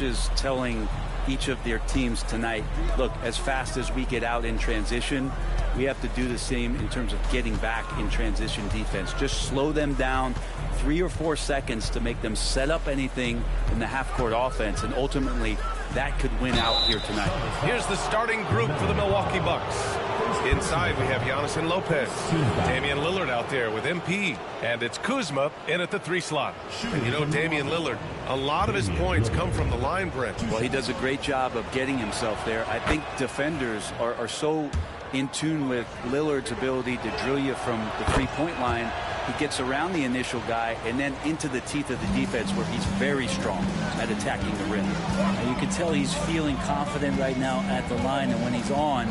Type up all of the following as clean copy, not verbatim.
coaches telling each of their teams tonight, look, as fast as we get out in transition, we have to do the same in terms of getting back in transition defense. Just slow them down 3 or 4 seconds to make them set up anything in the half-court offense, and ultimately that could win out here tonight. Here's the starting group for the Milwaukee Bucks. Inside, we have Giannis and Lopez. Damian Lillard out there with MP. And it's Kuzma in at the 3 slot. And you know, Damian Lillard, a lot of his points come from the line, Brent. Well, he does a great job of getting himself there. I think defenders are so in tune with Lillard's ability to drill you from the three-point line. He gets around the initial guy and then into the teeth of the defense, where he's very strong at attacking the rim. And you can tell he's feeling confident right now at the line, and when he's on,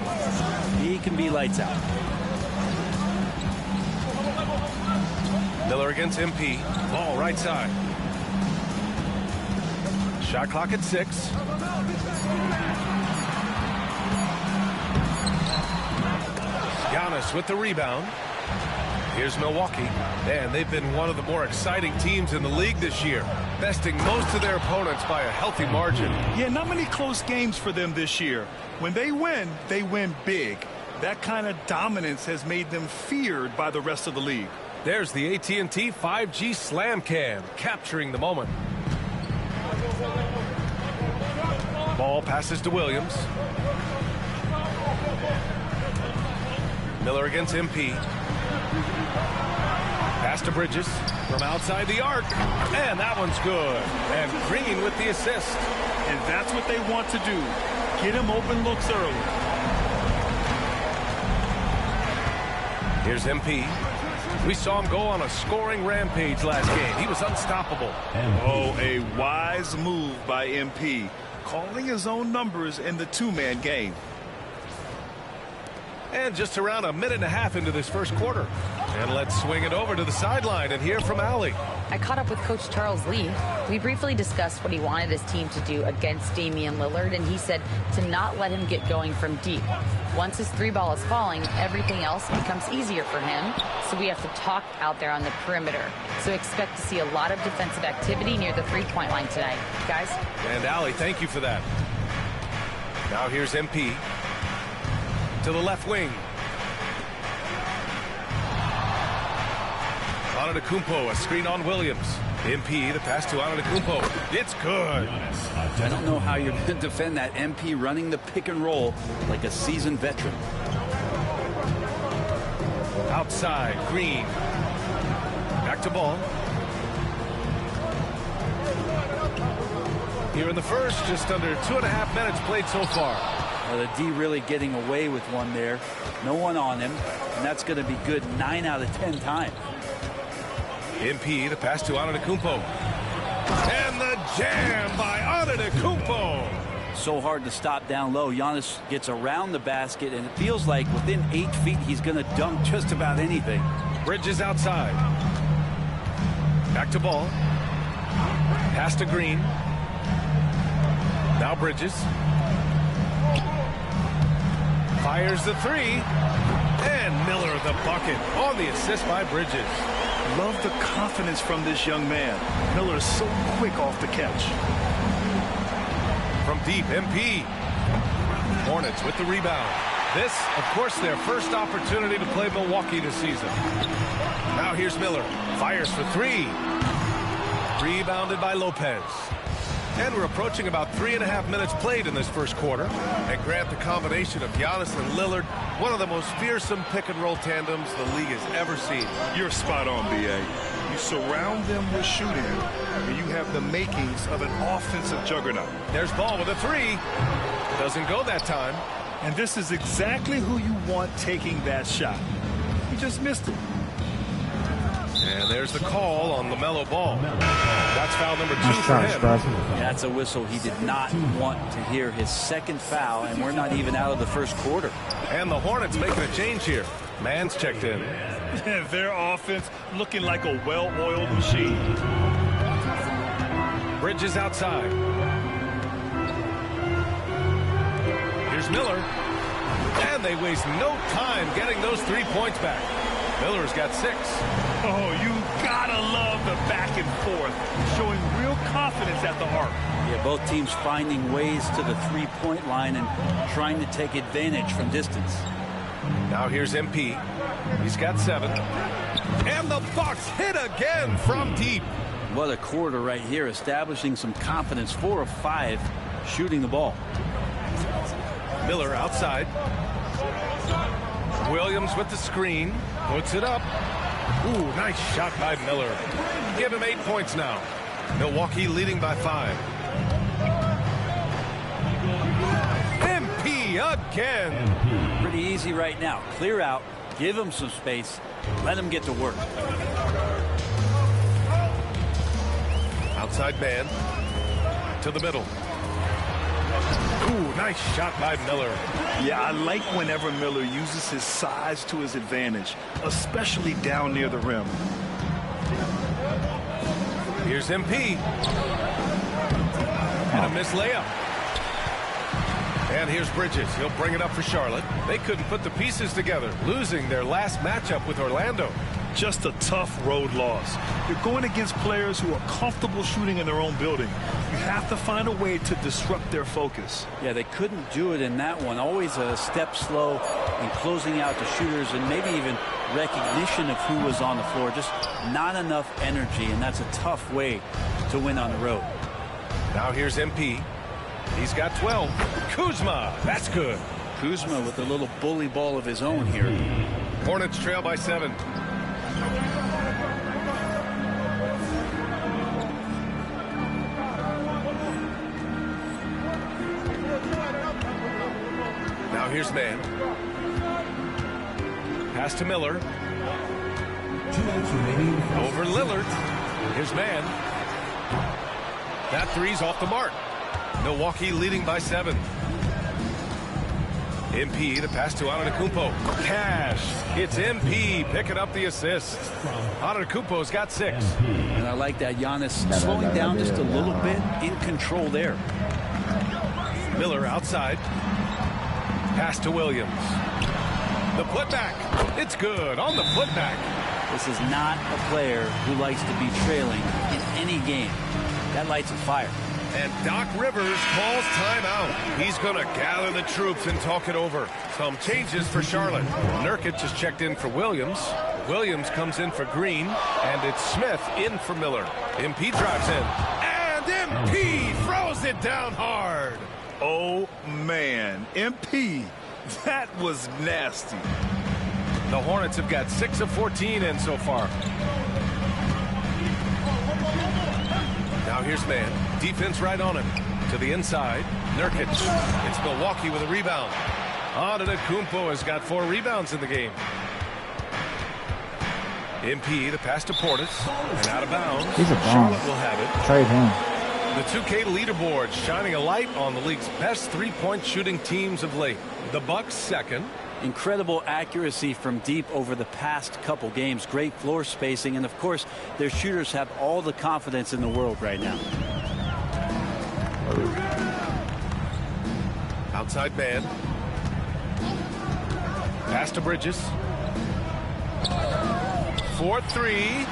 he can be lights out. Miller against MP. Ball right side. Shot clock at 6. Giannis with the rebound. Here's Milwaukee, and they've been one of the more exciting teams in the league this year, besting most of their opponents by a healthy margin. Yeah, not many close games for them this year. When they win big. That kind of dominance has made them feared by the rest of the league. There's the AT&T 5G Slam Cam, capturing the moment. Ball passes to Williams. Miller against MP. Pass to Bridges from outside the arc, and that one's good. And Green with the assist. And that's what they want to do. Get him open looks early. Here's MP. We saw him go on a scoring rampage last game. He was unstoppable. Oh, a wise move by MP, calling his own numbers in the two-man game. And just around a minute and a half into this first quarter. And let's swing it over to the sideline and hear from Allie. I caught up with Coach Charles Lee. We briefly discussed what he wanted his team to do against Damian Lillard, and he said to not let him get going from deep. Once his 3-ball is falling, everything else becomes easier for him, so we have to talk out there on the perimeter. So expect to see a lot of defensive activity near the 3-point line tonight. Guys? And Allie, thank you for that. Now here's MP. To the left wing. Antetokounmpo, a screen on Williams. MP, the pass to Antetokounmpo. It's good. I don't know how you're going to defend that. MP running the pick and roll like a seasoned veteran. Outside, Green. Back to ball. Here in the first, just under 2.5 minutes played so far. The D really getting away with one there. No one on him, and that's going to be good 9 out of 10 times. MP, the pass to Antetokounmpo. And the jam by Antetokounmpo. So hard to stop down low. Giannis gets around the basket, and it feels like within 8 feet he's going to dunk just about anything. Bridges outside. Back to ball. Pass to Green. Now Bridges. Fires the 3. And Miller the bucket on the assist by Bridges. Love the confidence from this young man. Miller is so quick off the catch. From deep, MP. Hornets with the rebound. This, of course, their first opportunity to play Milwaukee this season. Now here's Miller. Fires for 3. Rebounded by Lopez. And we're approaching about 3.5 minutes played in this first quarter. And grant the combination of Giannis and Lillard, one of the most fearsome pick-and-roll tandems the league has ever seen. You're spot on, B.A. You surround them with shooting, and you have the makings of an offensive juggernaut. There's Ball with a 3. Doesn't go that time. And this is exactly who you want taking that shot. He just missed it. And there's the call on LaMelo Ball. That's foul number 2 for him. That's a whistle he did not want to hear. His second foul, and we're not even out of the first quarter. And the Hornets making a change here. Mann's checked in. Their offense looking like a well-oiled machine. Bridges outside. Here's Miller. And they waste no time getting those 3 points back. Miller's got 6. Oh, you gotta love the back and forth, showing real confidence at the arc. Yeah, both teams finding ways to the three-point line and trying to take advantage from distance. Now here's MP. He's got 7. And the Bucks hit again from deep. What a quarter right here, establishing some confidence. 4 of 5 shooting the ball. Miller outside. Williams with the screen. Puts it up. Ooh, nice shot by Miller. Give him 8 points now. Milwaukee leading by 5. MP again. Pretty easy right now. Clear out. Give him some space. Let him get to work. Outside man. To the middle. Ooh, nice shot by Miller. Yeah, I like whenever Miller uses his size to his advantage, especially down near the rim. Here's MP. And a missed layup. And here's Bridges. He'll bring it up for Charlotte. They couldn't put the pieces together, losing their last matchup with Orlando. Just a tough road loss. You're going against players who are comfortable shooting in their own building. You have to find a way to disrupt their focus. Yeah, they couldn't do it in that one. Always a step slow in closing out the shooters and maybe even recognition of who was on the floor. Just not enough energy, and that's a tough way to win on the road. Now here's MP. He's got 12. Kuzma, that's good. Kuzma with a little bully ball of his own here. Hornets trail by 7. Now here's man. Pass to Miller. Over Lillard. Here's man. That three's off the mark. Milwaukee leading by 7. MP, the pass to Antetokounmpo. Cash. It's MP picking up the assist. Antetokounmpo's got 6. And I like that. Giannis slowing down just a little bit, in control there. Miller outside. Pass to Williams. The putback. It's good on the putback. This is not a player who likes to be trailing in any game. That lights a fire. And Doc Rivers calls timeout. He's going to gather the troops and talk it over. Some changes for Charlotte. Nurkic has checked in for Williams. Williams comes in for Green. And it's Smith in for Miller. MP drives in. And MP throws it down hard. Oh, man. MP, that was nasty. The Hornets have got 6 of 14 in so far. Now here's man. Defense right on him. To the inside. Nurkic. It's Milwaukee with a rebound. Antetokounmpo has got 4 rebounds in the game. MP, the pass to Portis. And out of bounds. He's a bomb. Charlotte will have it. Trade him. The 2K leaderboard shining a light on the league's best three-point shooting teams of late. The Bucks second. Incredible accuracy from deep over the past couple games. Great floor spacing. And, of course, their shooters have all the confidence in the world right now. Outside man. Pass to Bridges. 4-3.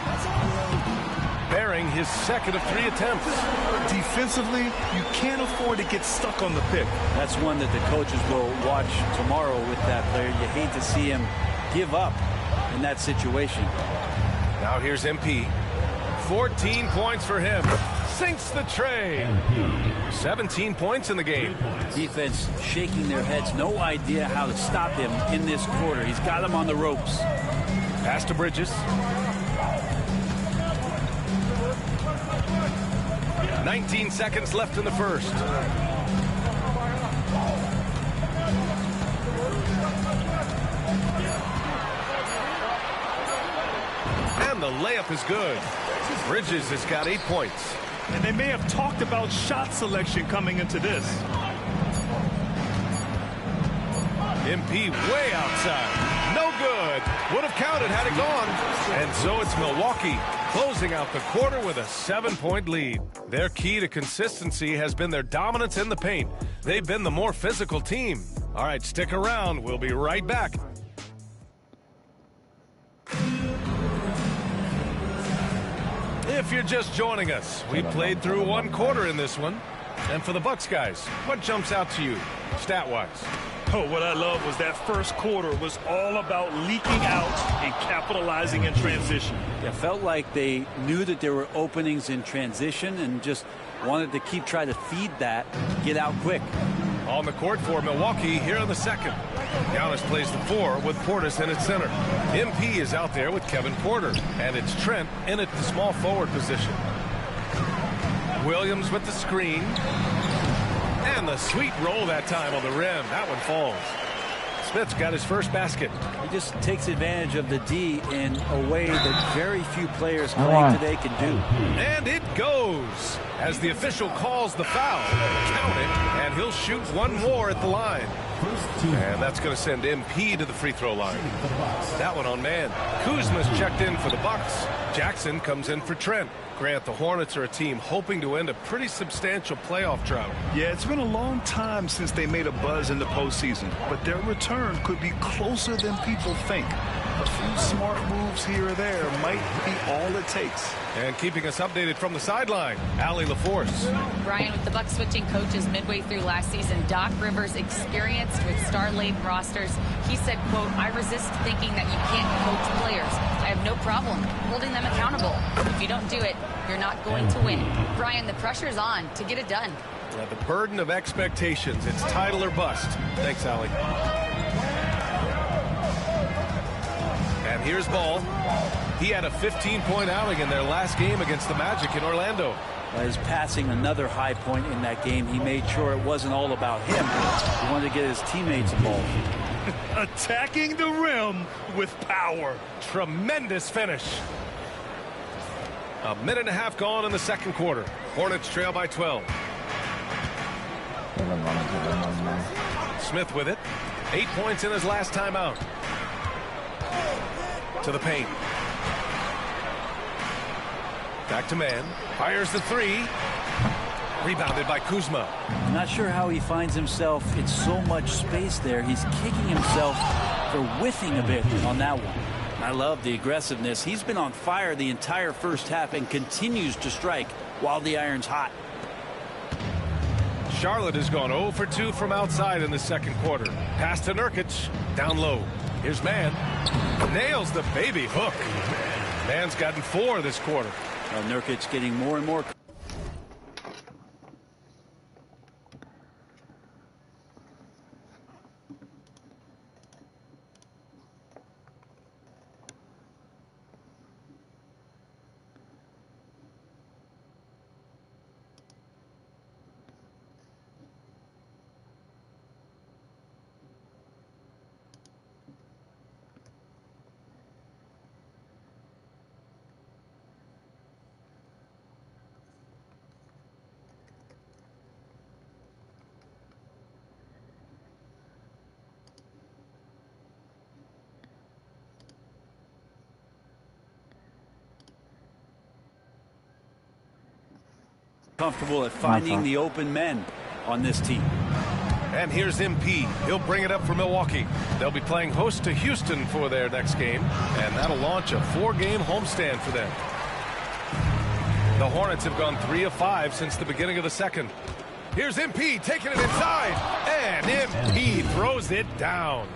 Bearing his second of 3 attempts. Defensively, you can't afford to get stuck on the pick. That's one that the coaches will watch tomorrow with that player. You hate to see him give up in that situation. Now here's MP. 14 points for him. Sinks the tray. 17 points in the game. Defense shaking their heads. No idea how to stop him in this quarter. He's got him on the ropes. Pass to Bridges. 19 seconds left in the first. And the layup is good. Bridges has got 8 points. And they may have talked about shot selection coming into this. MP way outside. No good. Would have counted had it gone. And so it's Milwaukee closing out the quarter with a 7-point lead. Their key to consistency has been their dominance in the paint. They've been the more physical team. All right, stick around. We'll be right back. If you're just joining us, we played through one quarter in this one. And for the Bucks guys, what jumps out to you, stat-wise? Oh, what I love was that first quarter was all about leaking out and capitalizing in transition. It felt like they knew that there were openings in transition and just wanted to keep trying to feed that, get out quick. On the court for Milwaukee here in the second. Giannis plays the 4 with Portis in its center. MP is out there with Kevin Porter, and it's Trent in at the small forward position. Williams with the screen. And the sweet roll that time on the rim. That one falls. Smith's got his first basket. He just takes advantage of the D in a way that very few players playing today can do. And it goes as the official calls the foul. Count it, and he'll shoot one more at the line. And that's going to send MP to the free throw line. That one on man. Kuzma's checked in for the Bucks. Jackson comes in for Trent. Grant, the Hornets are a team hoping to end a pretty substantial playoff drought. Yeah, it's been a long time since they made a buzz in the postseason, but their return could be closer than people think. A few smart moves here or there might be all it takes. And keeping us updated from the sideline, Allie LaForce. Brian, with the Bucks switching coaches midway through last season, Doc Rivers' experience with star-laden rosters, he said, quote, "I resist thinking that you can't coach players. I have no problem holding them accountable. If you don't do it, you're not going to win." Brian, the pressure's on to get it done. Yeah, the burden of expectations. It's title or bust. Thanks, Allie. And here's Ball. He had a 15-point outing in their last game against the Magic in Orlando. His passing, another high point in that game. He made sure it wasn't all about him. He wanted to get his teammates involved. Attacking the rim with power. Tremendous finish. A minute and a half gone in the second quarter. Hornets trail by 12. Smith with it. 8 points in his last time out. To the paint. Back to man. Fires the 3. Rebounded by Kuzma. I'm not sure how he finds himself in so much space there. He's kicking himself for whiffing a bit on that one. I love the aggressiveness. He's been on fire the entire first half and continues to strike while the iron's hot. Charlotte has gone 0 for 2 from outside in the second quarter. Pass to Nurkic. Down low. Here's Man. Nails the baby hook. Man's gotten 4 this quarter. Nurkic getting more and more. Comfortable at finding the open men on this team. And here's MP. He'll bring it up for Milwaukee. They'll be playing host to Houston for their next game, and that'll launch a 4-game homestand for them. The Hornets have gone 3 of 5 since the beginning of the second. Here's MP taking it inside, and MP throws it down.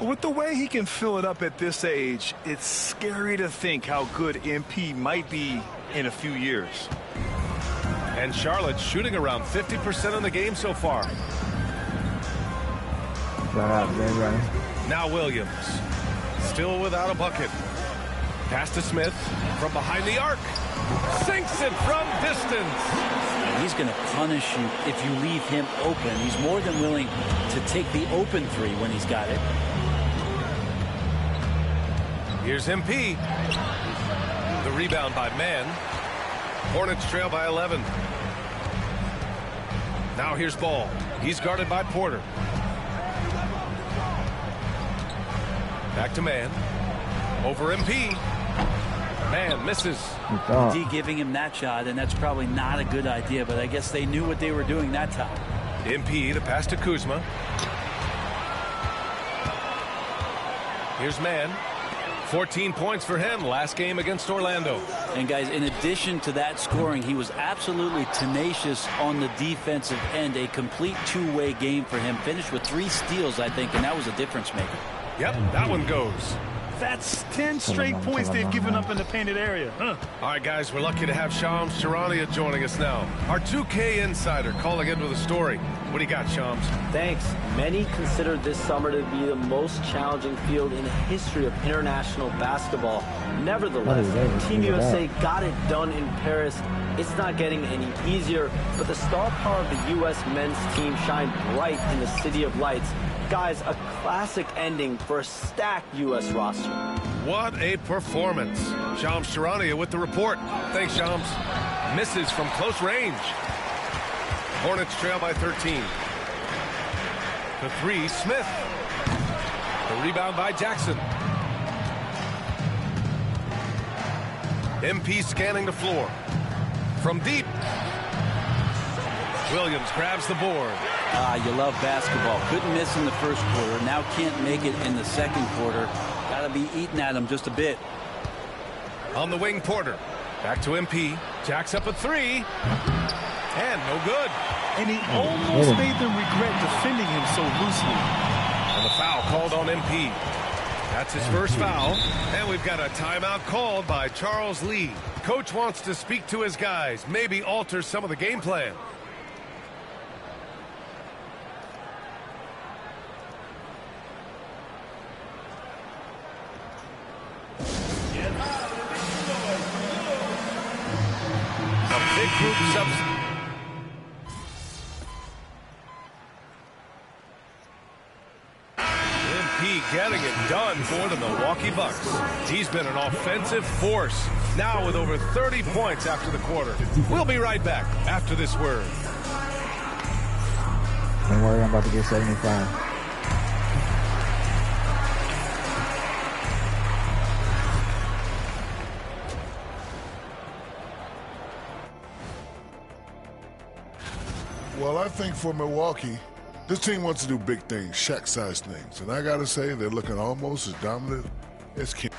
With the way he can fill it up at this age, it's scary to think how good MP might be in a few years. And Charlotte shooting around 50% in the game so far. Now Williams. Still without a bucket. Pass to Smith from behind the arc. Sinks it from distance. He's going to punish you if you leave him open. He's more than willing to take the open 3 when he's got it. Here's MP. The rebound by Man. Hornets trail by 11. Now here's Ball. He's guarded by Porter. Back to Man. Over MP. Man misses. D giving him that shot, and that's probably not a good idea, but I guess they knew what they were doing that time. MP, the pass to Kuzma. Here's Man. 14 points for him last game against Orlando. And guys, in addition to that scoring, he was absolutely tenacious on the defensive end. A complete two-way game for him. Finished with 3 steals, I think, and that was a difference maker. Yep, that one goes. That's 10 straight points they've given up in the painted area. All right, guys, we're lucky to have Shams Charania joining us now. Our 2K insider calling in with a story. What do you got, Shams? Thanks. Many consider this summer to be the most challenging field in the history of international basketball. Nevertheless, Team USA got it done in Paris. It's not getting any easier, but the star power of the U.S. men's team shined bright in the City of Lights. Guys, a classic ending for a stacked U.S. roster. What a performance. Shams Charania with the report. Thanks, Shams. Misses from close range. Hornets trail by 13. The 3, Smith. The rebound by Jackson. MP scanning the floor. From deep. Williams grabs the board. You love basketball. Couldn't miss in the first quarter. Now can't make it in the second quarter. Got to be eating at him just a bit. On the wing, Porter. Back to MP. Jacks up a 3. And no good. And he almost made them regret defending him so loosely. And the foul called on MP. That's his first foul. And we've got a timeout called by Charles Lee. Coach wants to speak to his guys. Maybe alter some of the game plan. Big group subs. MP getting it done for the Milwaukee Bucks. He's been an offensive force. Now with over 30 points after the quarter. We'll be right back after this word. Don't worry, I'm about to get 75. Well, I think for Milwaukee, this team wants to do big things, Shaq-sized things. And I got to say, they're looking almost as dominant as Kim.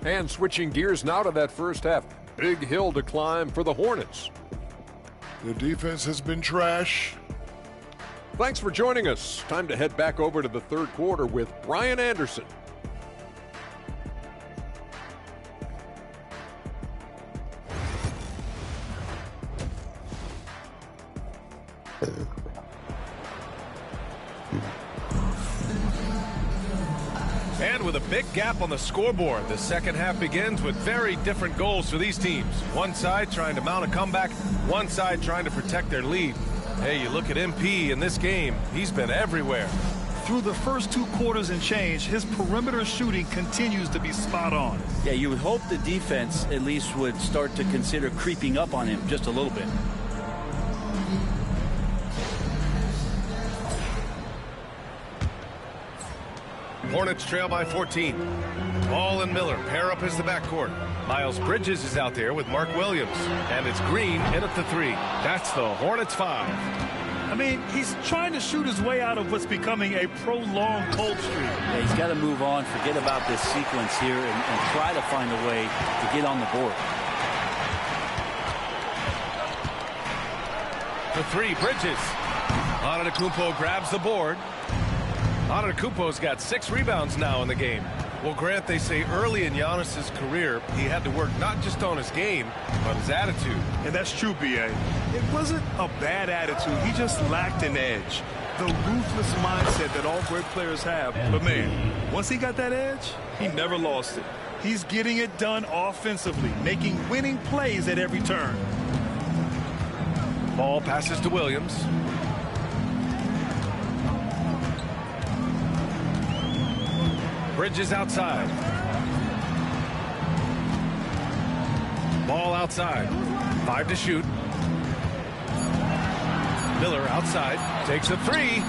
And switching gears now to that first half. Big hill to climb for the Hornets. Their defense has been trash. Thanks for joining us. Time to head back over to the third quarter with Brian Anderson. And with a big gap on the scoreboard, the second half begins with very different goals for these teams. One side trying to mount a comeback, one side trying to protect their lead. Hey, you look at MP in this game, he's been everywhere. Through the first 2 quarters and change, his perimeter shooting continues to be spot on. Yeah, you would hope the defense at least would start to consider creeping up on him just a little bit. Hornets trail by 14. Ball and Miller pair up as the backcourt. Miles Bridges is out there with Mark Williams. And it's Green in at the 3. That's the Hornets 5. I mean, he's trying to shoot his way out of what's becoming a prolonged cold streak. Yeah, he's got to move on, forget about this sequence here, and try to find a way to get on the board. The 3, Bridges. Antetokounmpo grabs the board. Antetokounmpo's got 6 rebounds now in the game. Well, Grant, they say early in Giannis's career, he had to work not just on his game, but his attitude. And that's true, B.A. It wasn't a bad attitude. He just lacked an edge. The ruthless mindset that all great players have. But, man, once he got that edge, he never lost it. He's getting it done offensively, making winning plays at every turn. Ball passes to Williams. Bridges outside. Ball outside. 5 to shoot. Miller outside. Takes a 3.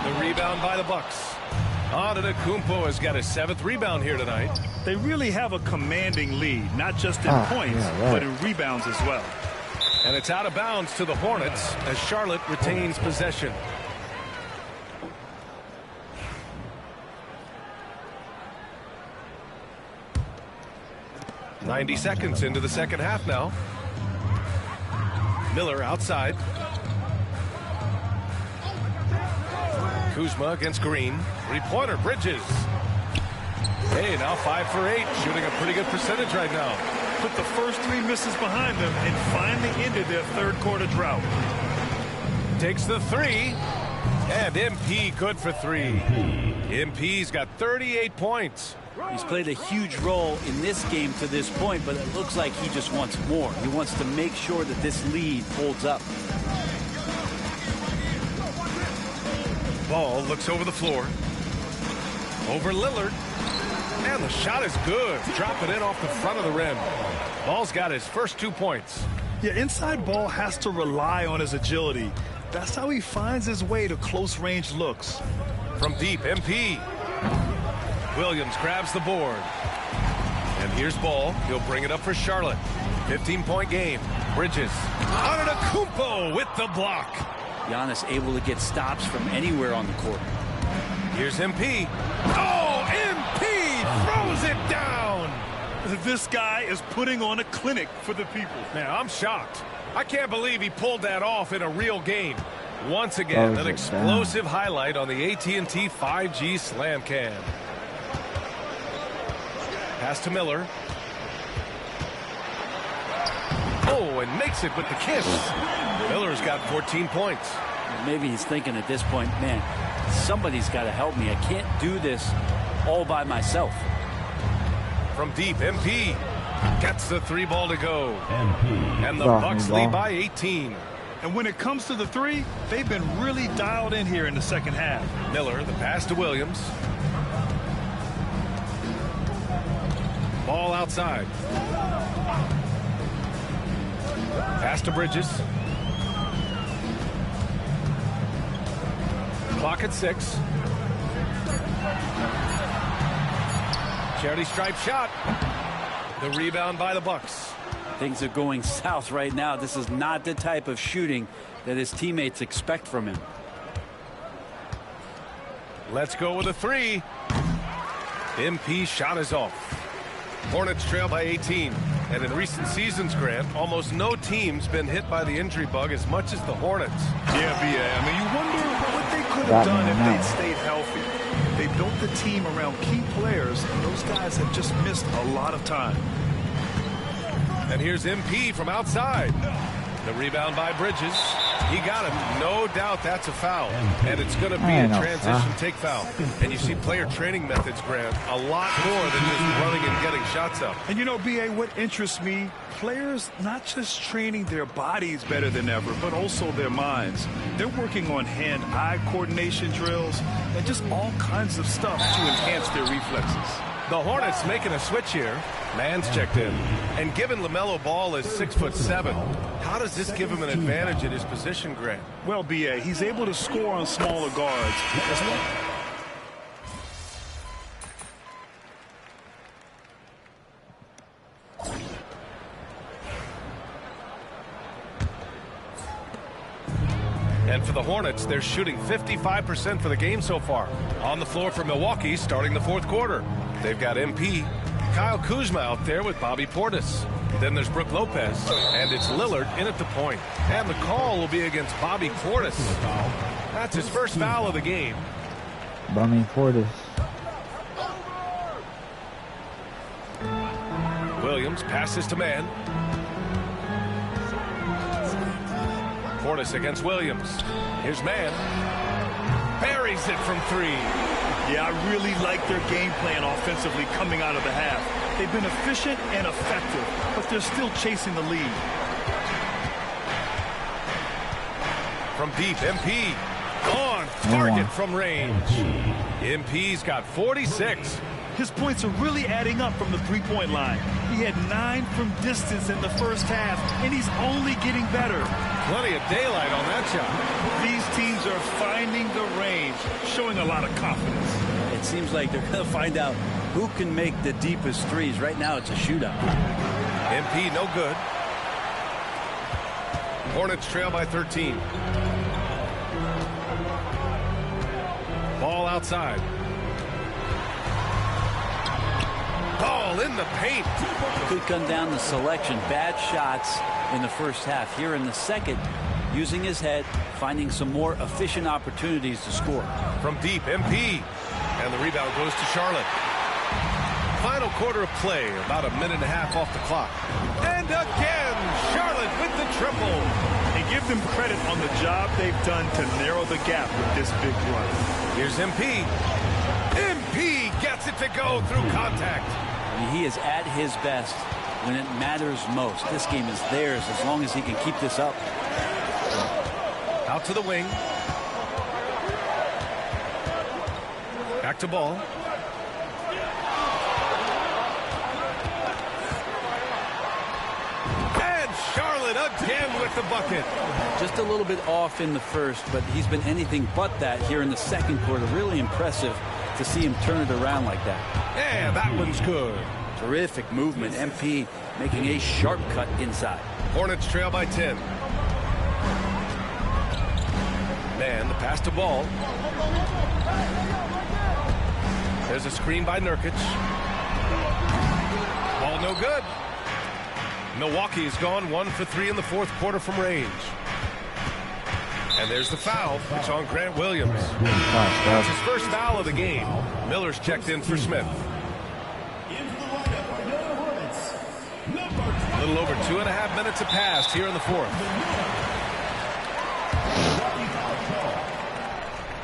The rebound by the Bucks. Antetokounmpo has got his 7th rebound here tonight. They really have a commanding lead, not just in points, but in rebounds as well. And it's out of bounds to the Hornets as Charlotte retains possession. 90 seconds into the second half now. Miller outside. Kuzma against Green. Three-pointer, Bridges. Hey, now 5 for 8, shooting a pretty good percentage right now. Put the first 3 misses behind them and finally ended their third quarter drought. Takes the 3. And MP good for 3. MP's got 38 points. He's played a huge role in this game to this point, but it looks like he just wants more. He wants to make sure that this lead holds up. Ball looks over the floor. Over Lillard. And the shot is good. Drop it in off the front of the rim. Ball's got his first 2 points. Yeah, inside ball has to rely on his agility. That's how he finds his way to close-range looks. From deep, MP. Williams grabs the board. And here's Ball. He'll bring it up for Charlotte. 15-point game. Bridges. Antetokounmpo with the block. Giannis able to get stops from anywhere on the court. Here's MP. Oh, MP throws it down. This guy is putting on a clinic for the people. Man, I'm shocked. I can't believe he pulled that off in a real game. Once again, an explosive highlight on the AT&T 5G Slam Cam. Pass to Miller. Oh, and makes it with the kiss. Miller's got 14 points. Maybe he's thinking at this point, man, somebody's got to help me. I can't do this all by myself. From deep, MP gets the 3 ball to go. And the Bucks lead by 18. And when it comes to the 3, they've been really dialed in here in the second half. Miller, the pass to Williams. Ball outside. Pass to Bridges. Clock at 6. Charity stripe shot. The rebound by the Bucks. Things are going south right now. This is not the type of shooting that his teammates expect from him. Let's go with a 3. MP shot is off. Hornets trail by 18. And in recent seasons, Grant, almost no team's been hit by the injury bug as much as the Hornets. Yeah, B.A. I mean, you wonder what they could have done if they'd stayed healthy. They built the team around key players, and those guys have just missed a lot of time. And here's MP from outside. The rebound by Bridges. He got it. No doubt that's a foul. And it's going to be a transition take foul. And you see player training methods, Grant, a lot more than just running and getting shots up. And you know, B.A., what interests me, players not just training their bodies better than ever, but also their minds. They're working on hand-eye coordination drills and just all kinds of stuff to enhance their reflexes. The Hornets making a switch here. Man's checked in. And given LaMelo Ball is 6'7", how does this give him an advantage in his position, Grant? Well, B.A., he's able to score on smaller guards. And for the Hornets, they're shooting 55% for the game so far. On the floor for Milwaukee starting the fourth quarter. They've got MP, Kyle Kuzma out there with Bobby Portis. Then there's Brook Lopez, and it's Lillard in at the point. And the call will be against Bobby Portis. That's his first foul of the game. Bobby Portis. Williams passes to man. Portis against Williams. Here's man. Buries it from 3. Yeah, I really like their game plan offensively coming out of the half. They've been efficient and effective, but they're still chasing the lead. From deep, MP. On target from range. MP's got 46. His points are really adding up from the three-point line. He had 9 from distance in the first half, and he's only getting better. Plenty of daylight on that shot. These teams are finding the range, showing a lot of confidence. It seems like they're going to find out who can make the deepest threes. Right now, it's a shootout. MP no good. Hornets trail by 13. Ball outside. Ball in the paint. Could come down to selection. Bad shots in the first half. Here in the second, using his head, finding some more efficient opportunities to score. From deep, MP. And the rebound goes to Charlotte. Final quarter of play, about a minute and a half off the clock. And again, Charlotte with the triple. And give them credit on the job they've done to narrow the gap with this big run. Here's MP. MP gets it to go through contact. He is at his best when it matters most. This game is theirs as long as he can keep this up. Out to the wing. Back to Ball. And Charlotte again with the bucket. Just a little bit off in the first, but he's been anything but that here in the second quarter. Really impressive to see him turn it around like that. And that one's good. Terrific movement. MP making a sharp cut inside. Hornets trail by 10. Man, the pass to Ball. There's a screen by Nurkic. Ball no good. Milwaukee's gone 1 for 3 in the fourth quarter from range. And there's the foul. It's on Grant Williams. That's his first foul of the game. Miller's checked in for Smith. A little over 2.5 minutes have passed here in the fourth.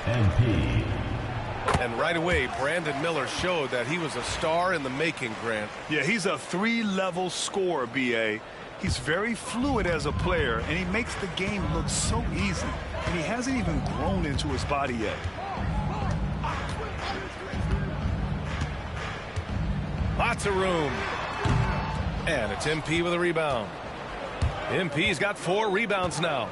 MP. And right away, Brandon Miller showed that he was a star in the making, Grant. Yeah, he's a 3-level scorer, B.A. He's very fluid as a player, and he makes the game look so easy. And he hasn't even grown into his body yet. Lots of room. And it's MP with a rebound. MP's got 4 rebounds now.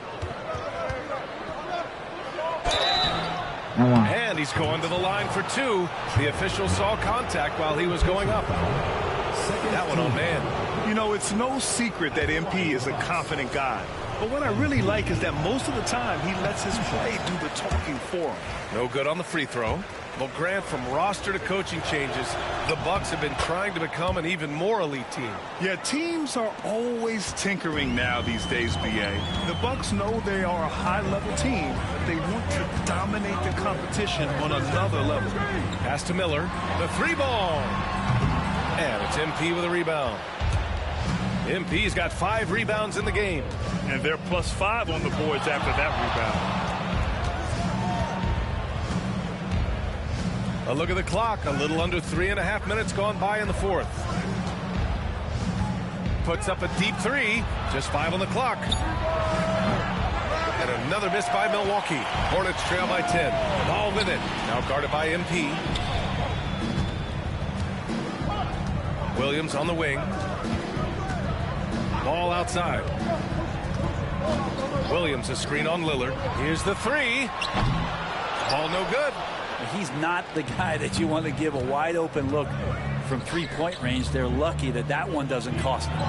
And he's going to the line for 2. The official saw contact while he was going up. That one on man. You know, it's no secret that MP is a confident guy. But what I really like is that most of the time he lets his play do the talking for him. No good on the free throw. Well, Grant, from roster to coaching changes, the Bucks have been trying to become an even more elite team. Yeah, teams are always tinkering now these days, B.A. The Bucks know they are a high-level team, but they want to dominate the competition on another level. Pass to Miller. The 3-ball. And it's MP with a rebound. MP's got 5 rebounds in the game. And they're +5 on the boards after that rebound. A look at the clock. A little under 3.5 minutes gone by in the fourth. Puts up a deep 3. Just 5 on the clock. And another miss by Milwaukee. Hornets trail by 10. Ball with it. Now guarded by MP. Williams on the wing. Ball outside. Williams a screen on Lillard. Here's the 3. Ball no good. He's not the guy that you want to give a wide open look from 3-point range. They're lucky that that one doesn't cost them.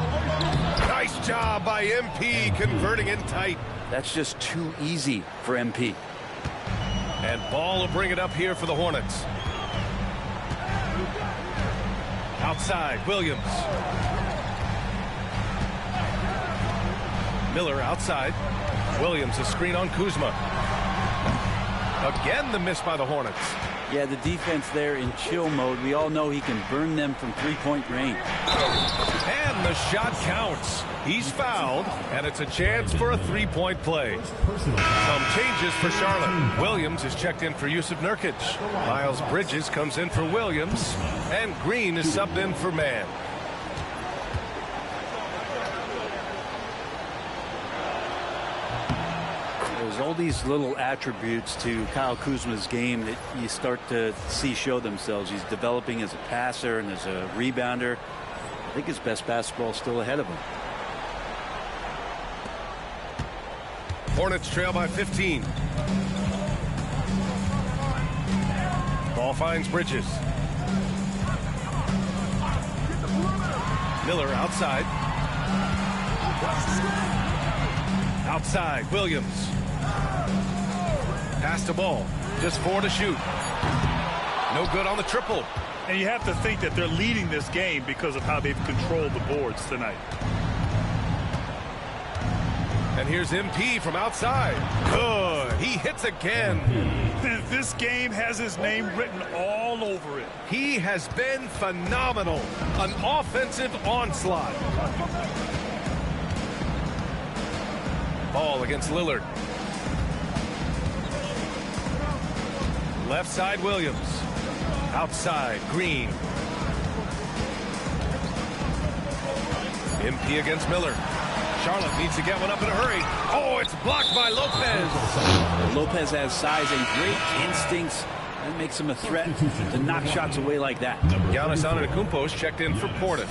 Nice job by MP converting in tight. That's just too easy for MP. And Ball will bring it up here for the Hornets. Outside, Williams. Miller outside. Williams a screen on Kuzma. Again, the miss by the Hornets. Yeah, the defense there in chill mode. We all know he can burn them from 3-point range. And the shot counts. He's fouled, and it's a chance for a 3-point play. Some changes for Charlotte. Williams is checked in for Yusuf Nurkic. Miles Bridges comes in for Williams, and Green is subbed in for Mann. There's all these little attributes to Kyle Kuzma's game that you start to see show themselves. He's developing as a passer and as a rebounder. I think his best basketball is still ahead of him. Hornets trail by 15. Ball finds Bridges. Miller outside. Outside, Williams. Pass to Ball. Just 4 to shoot. No good on the triple. And you have to think that they're leading this game because of how they've controlled the boards tonight. And here's MP from outside. Good. He hits again. This game has his name written all over it. He has been phenomenal. An offensive onslaught. Ball against Lillard. Left side, Williams. Outside, Green. MP against Miller. Charlotte needs to get one up in a hurry. Oh, it's blocked by Lopez. Lopez has size and great instincts. That makes him a threat to knock shots away like that. Giannis Antetokounmpo's checked in for Portis.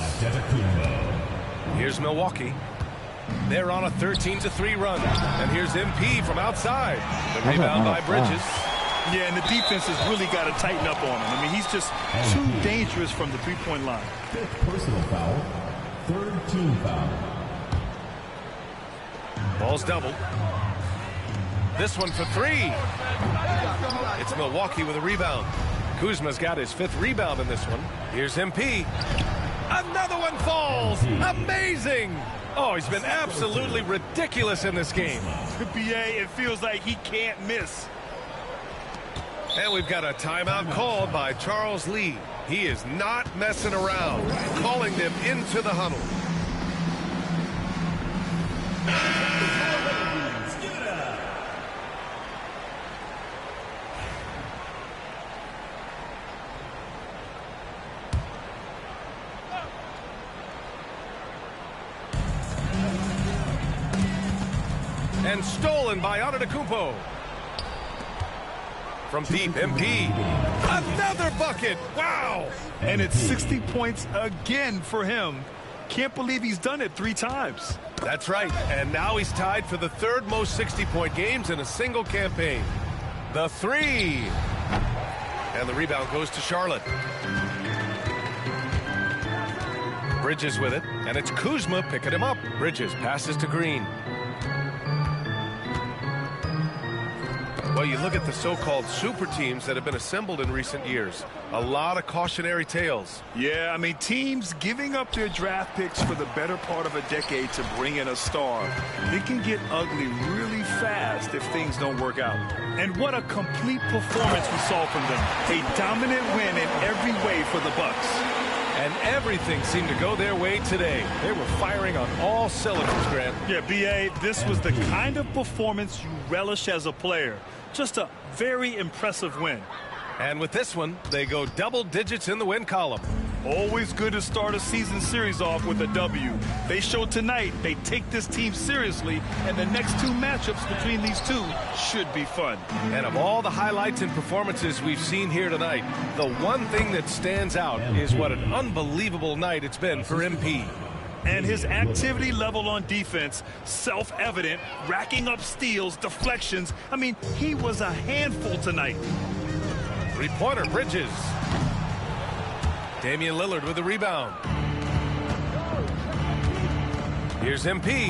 Here's Milwaukee. They're on a 13-3 run. And here's MP from outside. The rebound by Bridges. Yeah, and the defense has really got to tighten up on him. I mean, he's just too dangerous from the three-point line. Fifth personal foul. Third team foul. Ball's doubled. This one for three. It's Milwaukee with a rebound. Kuzma's got his 5th rebound in this one. Here's MP. Another one falls. Amazing. Oh, he's been absolutely ridiculous in this game. BA, it feels like he can't miss. And we've got a timeout called by Charles Lee. He is not messing around, calling them into the huddle. And stolen by Antetokounmpo. From deep, MP. Another bucket. Wow. And it's 60 points again for him. Can't believe he's done it 3 times. That's right. And now he's tied for the 3rd most 60-point games in a single campaign. The 3. And the rebound goes to Charlotte. Bridges with it. And it's Kuzma picking him up. Bridges passes to Green. Well, you look at the so-called super teams that have been assembled in recent years. A lot of cautionary tales. Yeah, I mean, teams giving up their draft picks for the better part of a decade to bring in a star. It can get ugly really fast if things don't work out. And what a complete performance we saw from them. A dominant win in every way for the Bucks. And everything seemed to go their way today. They were firing on all cylinders, Grant. Yeah, B.A., this was the kind of performance you relish as a player. Just a very impressive win. And with this one, they go double digits in the win column. Always good to start a season series off with a W. They showed tonight they take this team seriously, and the next 2 matchups between these two should be fun. And of all the highlights and performances we've seen here tonight, the one thing that stands out is what an unbelievable night it's been for MP. And his activity level on defense, self-evident, racking up steals, deflections. I mean, he was a handful tonight. 3-pointer, Bridges. Damian Lillard with the rebound. Here's MP.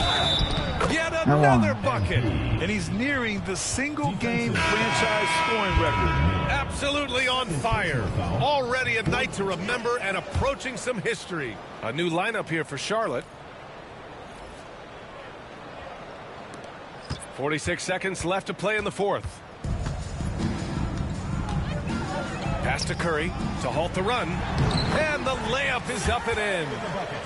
Yet another bucket. And he's nearing the single-game franchise scoring record. Absolutely on fire. Already a night to remember and approaching some history. A new lineup here for Charlotte. 46 seconds left to play in the 4th. Pass to Curry to halt the run. And the layup is up and in.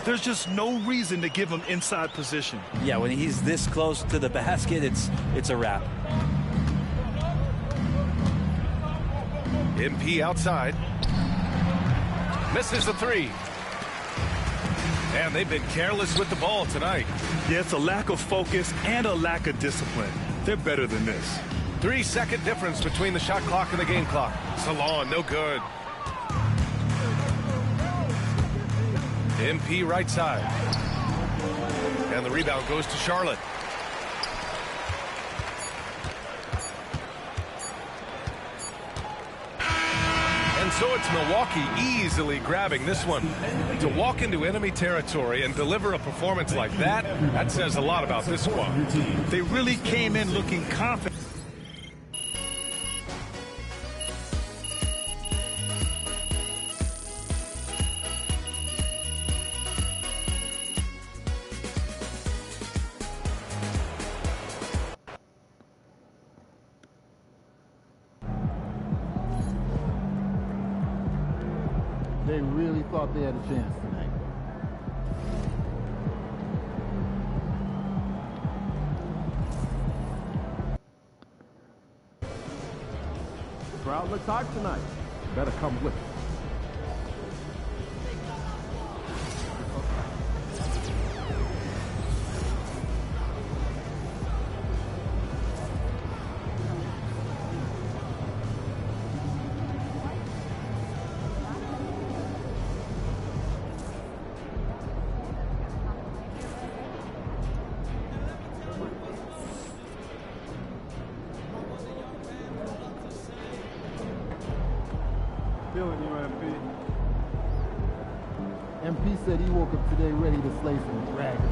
There's just no reason to give him inside position. Yeah, when he's this close to the basket, it's a wrap. MP outside. Misses the 3. And they've been careless with the ball tonight. Yeah, it's a lack of focus and a lack of discipline. They're better than this. 3-second difference between the shot clock and the game clock. Salon, no good. MP right side. And the rebound goes to Charlotte. And so it's Milwaukee easily grabbing this one. To walk into enemy territory and deliver a performance like that, that says a lot about this squad. They really came in looking confident. They really thought they had a chance tonight. The crowd looks hot tonight. Better come with it. Feeling you, MP said he woke up today ready to slay some dragons.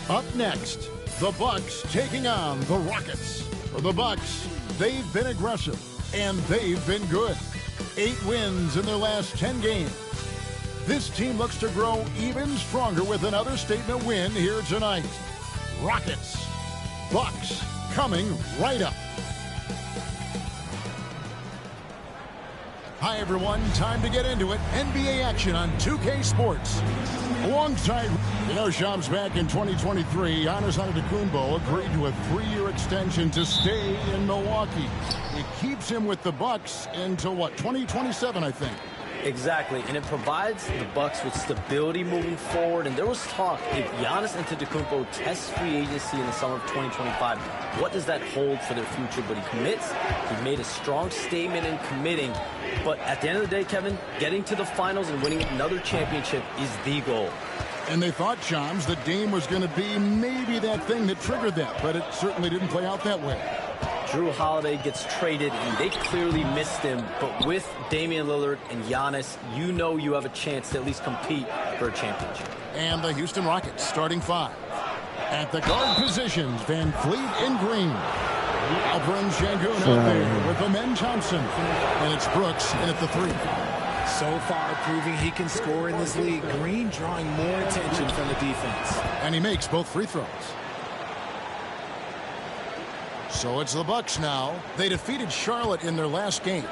Up next, the Bucks taking on the Rockets. For the Bucks, they've been aggressive, and they've been good. 8 wins in their last 10 games. This team looks to grow even stronger with another statement win here tonight. Rockets, Bucks coming right up. Hi, everyone. Time to get into it. NBA action on 2K Sports. Alongside, Shams back in 2023, Giannis Antetokounmpo agreed to a 3-year extension to stay in Milwaukee. It keeps him with the Bucks until, 2027, I think. Exactly, and it provides the Bucks with stability moving forward. And there was talk, if Giannis Antetokounmpo tests free agency in the summer of 2025, what does that hold for their future? But he commits. He made a strong statement in committing. But at the end of the day, Kevin, getting to the finals and winning another championship is the goal. And they thought, Shams, that Dame was going to be maybe that thing that triggered that, but it certainly didn't play out that way. Drew Holiday gets traded, and they clearly missed him. But with Damian Lillard and Giannis, you have a chance to at least compete for a championship. And the Houston Rockets starting 5. At the guard positions, Van Fleet and Green. Alperen Şengün out there with Amen Thompson. And it's Brooks in at the 3. So far proving he can score in this league. Green drawing more attention from the defense. And he makes both free throws. So it's the Bucks now. They defeated Charlotte in their last game.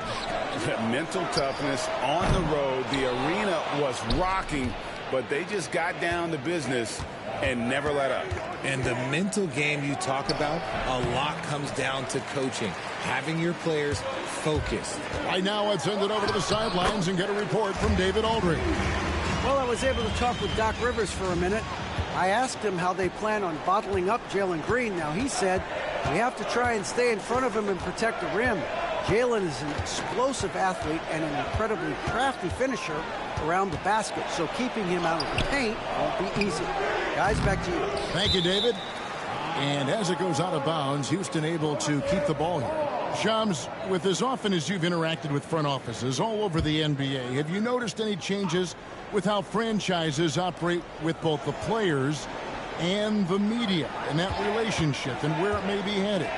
Mental toughness on the road. The arena was rocking, but they just got down to business and never let up. And the mental game you talk about, a lot comes down to coaching, having your players focused. Right now, let's send it over to the sidelines and get a report from David Aldridge. Well, I was able to talk with Doc Rivers for a minute. I asked him how they plan on bottling up Jalen Green. Now, he said we have to try and stay in front of him and protect the rim. Jalen is an explosive athlete and an incredibly crafty finisher around the basket, so keeping him out of the paint won't be easy. Guys, back to you. Thank you, David. And as it goes out of bounds, Houston able to keep the ball here. Shams, with as often as you've interacted with front offices all over the NBA, have you noticed any changes with how franchises operate with both the players and the media and that relationship and where it may be headed?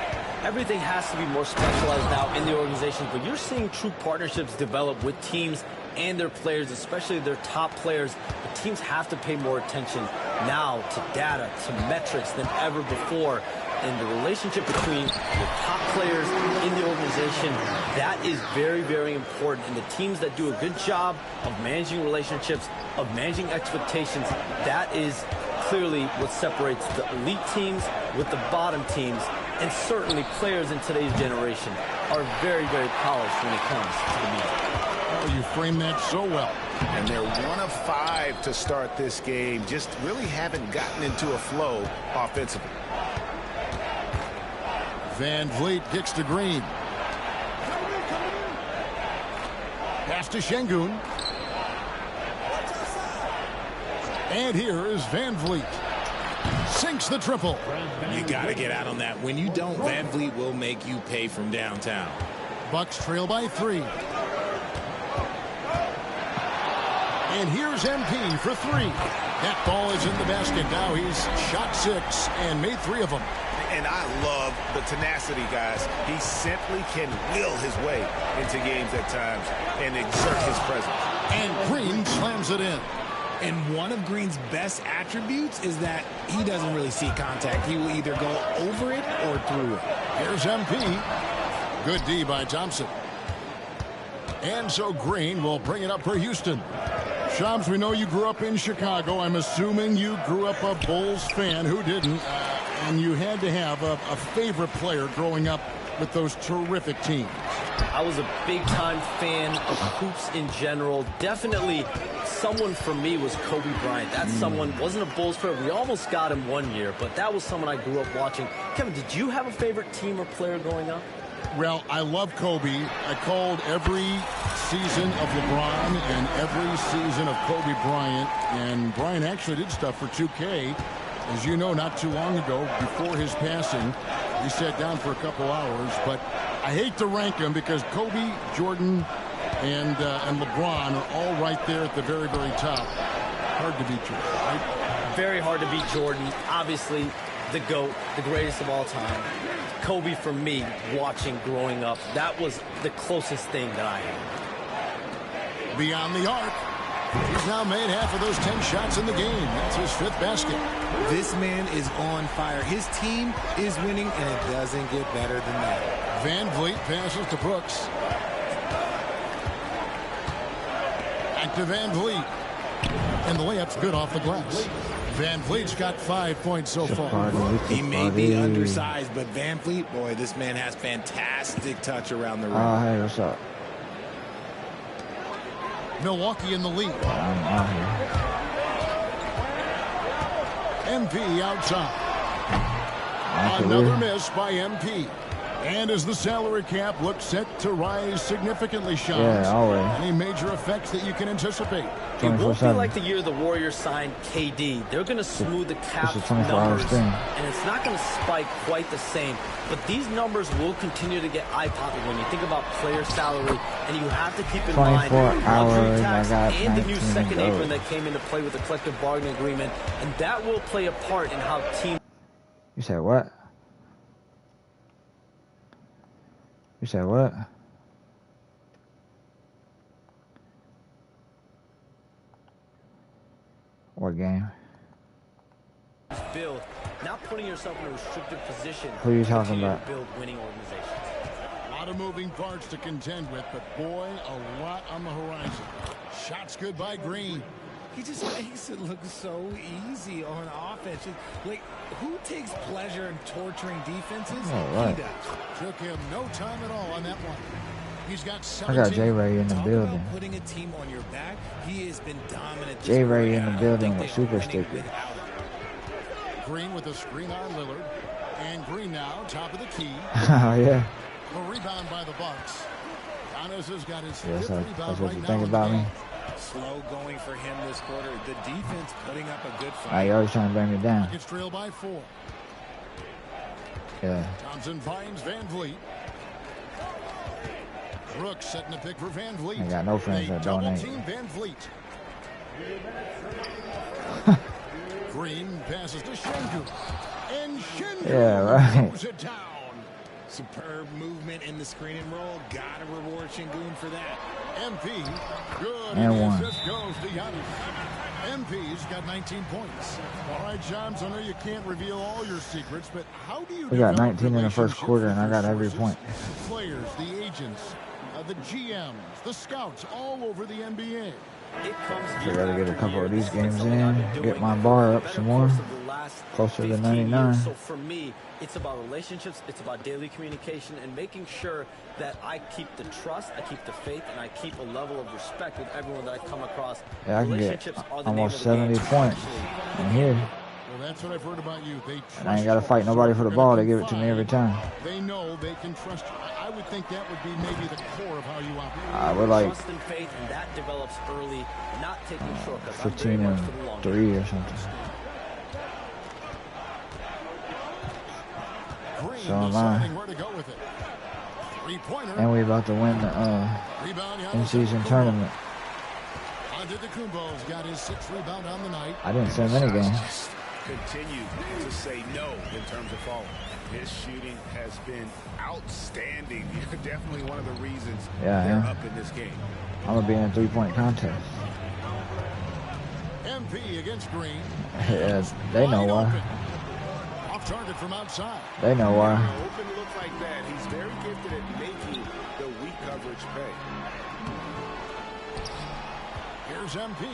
Everything has to be more specialized now in the organizations, but you're seeing true partnerships develop with teams and their players, especially their top players. The teams have to pay more attention now to data, to metrics than ever before. And the relationship between the top players in the organization, that is very, very important. And the teams that do a good job of managing relationships, of managing expectations, that is clearly what separates the elite teams with the bottom teams. And certainly players in today's generation are very, very polished when it comes to the media. Oh, you frame that so well. And they're 1 of 5 to start this game. Just really haven't gotten into a flow offensively. Van Vliet kicks to Green. Pass to Şengün. And here is Van Vliet. Sinks the triple. You got to get out on that. When you don't, Van Vliet will make you pay from downtown. Bucks trail by 3. And here's MP for 3. That ball is in the basket. Now he's shot 6 and made 3 of them. And I love the tenacity, guys. He simply can will his way into games at times and exert his presence. And Green slams it in. And one of Green's best attributes is that he doesn't really see contact. He will either go over it or through it. Here's MP. Good D by Thompson. And so Green will bring it up for Houston. Shams, we know you grew up in Chicago. I'm assuming you grew up a Bulls fan. Who didn't? And you had to have a favorite player growing up with those terrific teams. I was a big-time fan of hoops in general. Definitely someone for me was Kobe Bryant. That someone wasn't a Bulls player. We almost got him one year, but that was someone I grew up watching. Kevin, did you have a favorite team or player growing up? Well, I love Kobe. I called every season of LeBron and every season of Kobe Bryant. And Bryant actually did stuff for 2K. As you know, not too long ago, before his passing, we sat down for a couple hours. But I hate to rank them because Kobe, Jordan, and LeBron are all right there at the very, very top. Hard to beat Jordan, right? Very hard to beat Jordan. Obviously, the GOAT, the greatest of all time. Kobe, for me, watching growing up, that was the closest thing that I had. Beyond the arc. He's now made half of those 10 shots in the game. That's his 5th basket. This man is on fire. His team is winning, and it doesn't get better than that. Van Vliet passes to Brooks. Back to Van Vliet. And the layup's good off the glass. Van Vliet's got 5 points so far. He may be undersized, but Van Vliet, boy, this man has fantastic touch around the rim. Oh, hey, what's up? Milwaukee in the lead. I'm out here. MP outside. Another miss by MP. And as the salary cap looks set to rise significantly, Sean, any major effects that you can anticipate? It won't be like the year the Warriors signed KD. They're going to smooth the cap numbers, and it's not going to spike quite the same. But these numbers will continue to get eye-popping when you think about player salary, and you have to keep in mind luxury tax and the new second apron that came into play with the collective bargaining agreement, and that will play a part in how teams... You said what? You said what? What game? Build, not putting yourself in a restricted position. Who are you talking about? Build winning organizations. A lot of moving parts to contend with, but boy, a lot on the horizon. Shots good by Green. He just makes it look so easy on offense. Like, who takes pleasure in torturing defenses? Right. He does. Took him no time at all on that one. He's got 17. I got J-Ray in the building. About putting a team on your back, he has been dominant. J-Ray in the building with super sticker. Green with a screen on Lillard. And Green now, top of the key. Oh, yeah. The rebound by the Bucks. Giannis has got his Yes, fifth rebound that's what right you now think in the about game. me. Slow going for him this quarter. The defense putting up a good fight. Now you always trying to bring me down. Rockets trail by 4. Yeah. Thompson finds Van Vliet. Brooks setting the pick for Van Vliet. I got no friends that double donate. team Van Vliet. Green passes to Şengün. And Şengün throws it down. Superb movement in the screen and roll. Gotta reward Şengün for that. MP, good. And one. Assist goes to Giannis. MP's got 19 points. All right, Shams, I know you can't reveal all your secrets, but how do you We got 19 in the first quarter, and I got every point. Players, the agents, the GMs, the scouts all over the NBA. So I gotta get a couple of these games in, get my bar up some more, closer to 99. So for me, it's about relationships, it's about daily communication, and making sure that I keep the trust, I keep the faith, and I keep a level of respect with everyone that I come across. Yeah, I can get almost 70 points in here. Well, that's what I've heard about you. They And I ain't got to fight nobody for the ball. They give it to me every time. They know they can trust you. I would think that would be maybe the core of how you operate. We're like Trust and faith, and that develops early, not taking shortcuts. 15 and 3 or something. So am I. And we about to win the in-season tournament. Got his 6th rebound on the night. I didn't send many games. Just continue to say no in terms of falling. His shooting has been outstanding. Definitely one of the reasons they're up in this game. I'm gonna be in a 3-point contest. MP against Green. Yeah, they know why. Off target from outside. They know why. Open look like that. He's very gifted at making the weak coverage pay. Here's MP.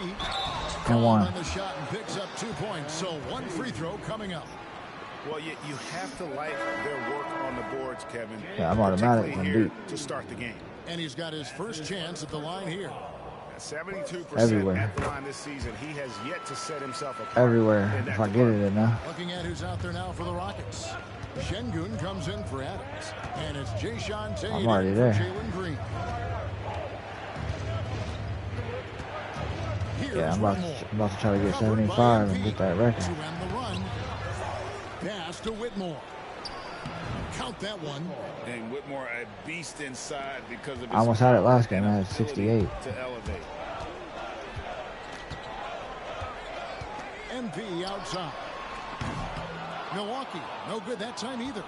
And one. On the shot and picks up 2 points. So 1 free throw coming up. Well, you have to like their work on the boards, Kevin. Yeah, I'm automatic. I'm deep. To start the game. And he's got his first chance at the line here. 72% everywhere. at the line this season. He has yet to set himself apart. Everywhere. If I get it enough. Looking at who's out there now for the Rockets. Şengün comes in for Adams. And it's Jayshawn Tate I'm already there. Jalen Green. Yeah, I'm about to try to get 75 and get that record. Pass to Whitmore. Count that one. And Whitmore a beast inside because of his I almost had it last game. I had 68. To elevate. MP outside. Milwaukee, no good that time either.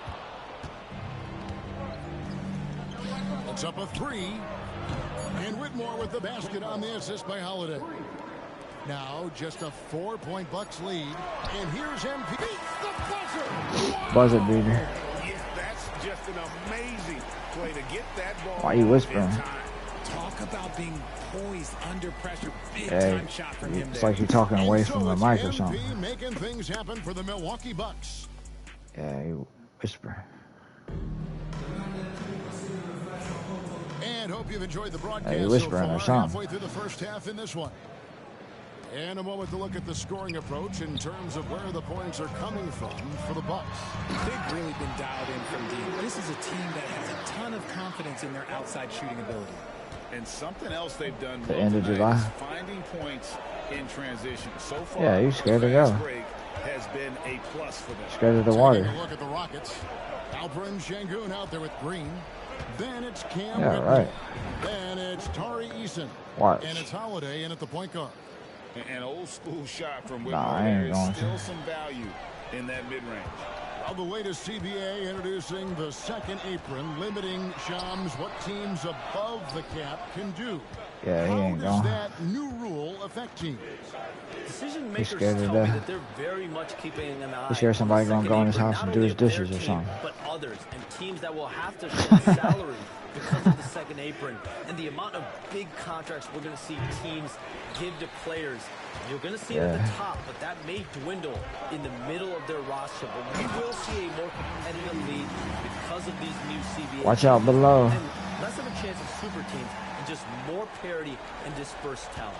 It's up a 3. And Whitmore with the basket on the assist by Holiday. Now just a 4-point Bucks lead. And here's MP. Buzzer beater. Yes, that's just an amazing play to get that ball. Why are you whispering? Talk about being poised under pressure. Big Hey, time shot from him it's there. like you're talking away from the mic or MP something. making things happen for the Milwaukee Bucks. Yeah, you whisper. And hope you've enjoyed the broadcast Hey, so whispering or far. something. Halfway through the first half in this one. And a moment to look at the scoring approach in terms of where the points are coming from for the Bucks. They've really been dialed in from deep. This is a team that has a ton of confidence in their outside shooting ability. And something else they've done The end of July. is finding points in transition. So far, Yeah, you scared to the go. fast break has been a plus for them. Scared of the water. Taking a look at the Rockets. Alperen Şengün out there with Green. Then it's Cam Yeah, Whitmore. right. Then it's Tari Eason. Watch. And it's Holiday in at the point guard. An old school shot from Whitmore. Nah, I ain't There is going still to. some value in that mid-range. Well, the latest CBA introducing the second apron, limiting Shams what teams above the cap can do. Yeah, he How ain't does going. that new rule affect teams? Decision He's makers scared to tell me death. that they're very much keeping an eye. He's scared somebody on gonna the go in his second house and apron, do not his only of dishes or their team, something. But others and teams that will have to shed salary because of the second apron and the amount of big contracts we're going to see teams give to players. You're going to see it at the top, but that may dwindle in the middle of their roster. But we will see a more competitive league because of these new CBA. Watch out below. And less of a chance of super teams and just more parity and dispersed talent.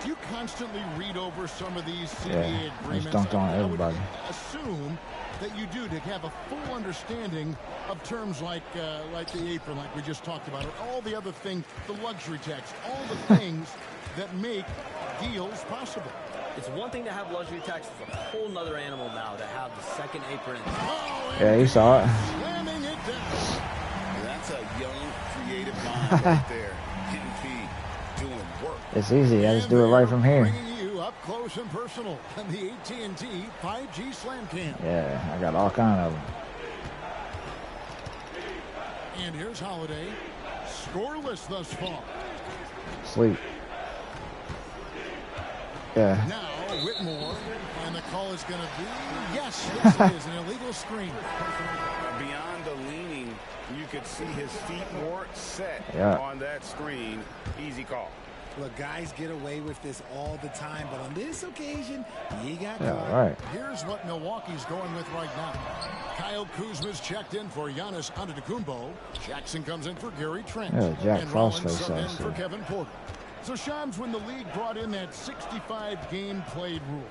Do you constantly read over some of these CBA Yeah, agreements? it's dunked on I would everybody. assume that you do to have a full understanding of terms like the apron, like we just talked about, or all the other things, the luxury tax, all the things that make deals possible. It's one thing to have luxury tax. It's a whole nother animal now to have the second apron. Yeah, you saw it. Slamming it down. That's a young, creative mind right there. Hitting feed, doing work. It's easy. I just do it right from here. Bringing you up close and personal on the AT&T 5G Slam Cam. Yeah, I got all kind of them. And here's Holiday, scoreless thus far. Sleep. Yeah. Now Whitmore, and the call is going to be yes, it is an illegal screen. Beyond the leaning, you could see his feet more set on that screen. Easy call. Look, guys get away with this all the time, but on this occasion, he got Yeah, caught. right. Here's what Milwaukee's going with right now. Kyle Kuzma's checked in for Giannis Antetokounmpo. Jackson comes in for Gary Trent. Yeah, Jack and Frost Rollins face subbed in ass, for too. Kevin Porter. So Shams, when the league brought in that 65 game played rule,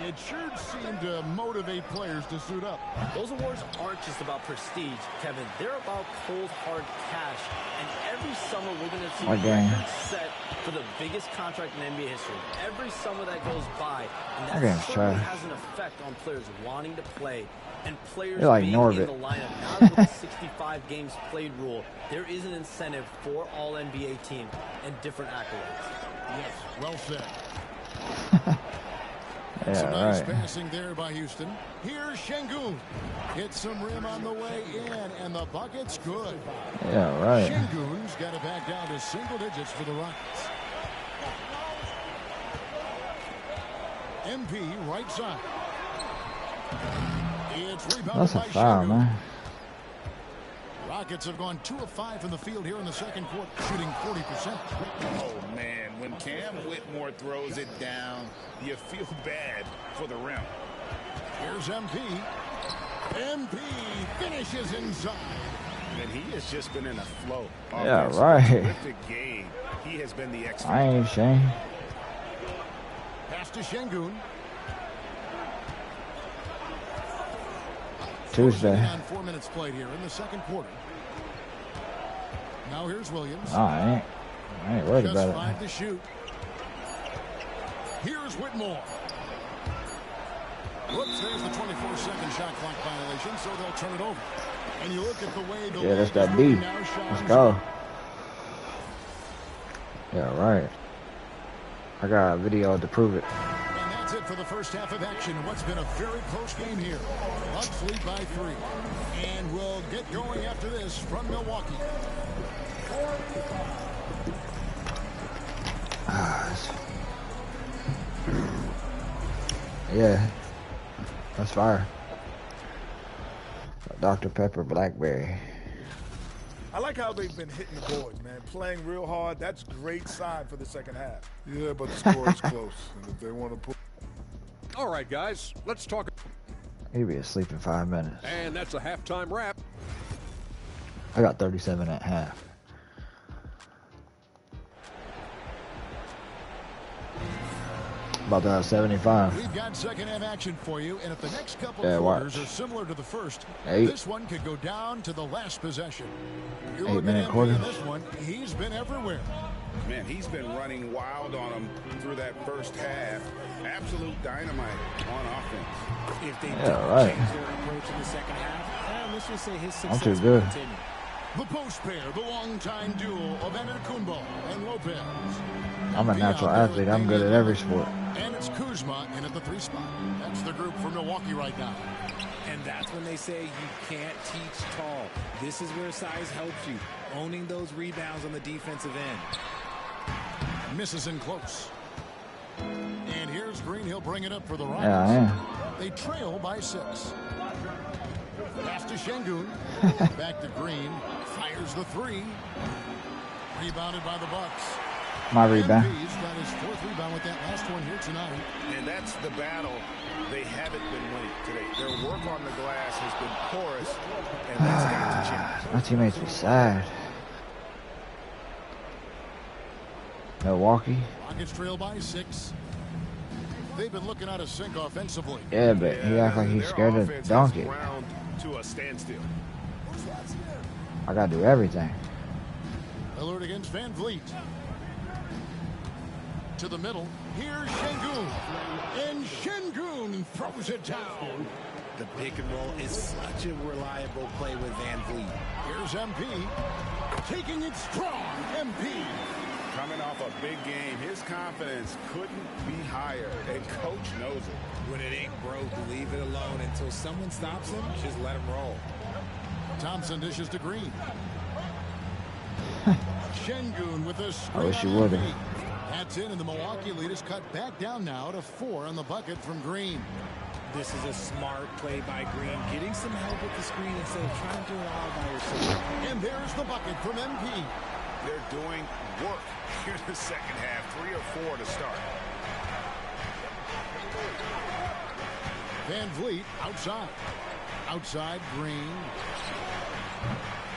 It sure seemed to motivate players to suit up. Those awards aren't just about prestige, Kevin. They're about cold, hard cash. And every summer, we're going to see records set for the biggest contract in NBA history. Every summer that goes by, and that certainly has an effect on players wanting to play and players being in the lineup. Now with the 65 games played rule, there is an incentive for all NBA teams and different accolades. Yes, well said. Yeah, some nice right. passing there by Houston. Here's Şengün. Hits some rim on the way in, and the bucket's good. Yeah, right. Şengün's got it back down to single digits for the Rockets. MP right side. It's rebounded That's a by foul, Şengün. man. Rockets have gone 2 of 5 from the field here in the second quarter, shooting 40%. Oh, man, when Cam Whitmore throws it down, you feel bad for the rim. Here's MP. MP finishes inside. And he has just been in a flow. Yeah, right. Terrific game. He has been the X. I ain't ashamed. Pass to Şengün. Tuesday. On 4 minutes played here in the second quarter. Now here's Williams. Oh, I ain't worried Just about it. 5 to shoot. Here's Whitmore. Whoops, there's the 24-second shot clock violation, so they'll turn it over. And you look at the way the Yeah, that's that D. Let's go. Yeah, right. I got a video to prove it. And that's it for the first half of action. What's been a very close game here. Bucks lead by 3. And we'll get going after this from Milwaukee. Yeah, that's fire. Dr. Pepper Blackberry. I like how they've been hitting the boards, man. Playing real hard. That's great sign for the second half. Yeah, but the score is close. And if they want to put... All right, guys, let's talk. He'll be asleep in 5 minutes. And that's a halftime wrap. I got 37 at half. About to have 75. We've got second half action for you, and if the next couple Yeah, quarters watch. are similar to the first, 8. this one could go down to the last possession. You're 8-minute looking at quarters. this one. He's been everywhere. Man, he's been running wild on him through that first half. Absolute dynamite on offense. If they Yeah, don't right. change their approach in the second half, let's just say his I'm success too good. will continue. The post pair, the longtime duo of Antetokounmpo and Lopez. I'm a natural athlete. I'm good at every sport. And it's Kuzma in at the 3 spot. That's the group for Milwaukee right now. And that's when they say you can't teach tall. This is where size helps you. Owning those rebounds on the defensive end. Misses in close. And here's Green. He'll bring it up for the Rockets. Yeah, I am. They trail by 6. Pass to Şengün. Back to Green. Fires the 3. Rebounded by the Bucks. My rebound. He's got his 4th rebound with that last one here tonight. And that's the battle they haven't been winning today. Their work on the glass has been porous, and that's got to change. My teammates be sad. Milwaukee. Rockets trail by 6. They've been looking out of sync offensively. Yeah, but he act like he's scared to dunk it. To a standstill. I gotta do everything. Alert against Van Vliet. To the middle. Here's Şengün. And Şengün throws it down. The pick and roll is such a reliable play with Van Vliet. Here's MP. Taking it strong. MP. Coming off a big game, his confidence couldn't be higher, and coach knows it. When it ain't broke, leave it alone until someone stops him. Just let him roll. Thompson dishes to Green. Şengün with a screen. I wish you would have. That's in, and the Milwaukee lead is cut back down now to 4 on the bucket from Green. This is a smart play by Green, getting some help with the screen instead of trying to do it all by yourself. And there's the bucket from MP. They're doing work here in the second half, 3 or 4 to start. Van Vliet outside. Outside, Green.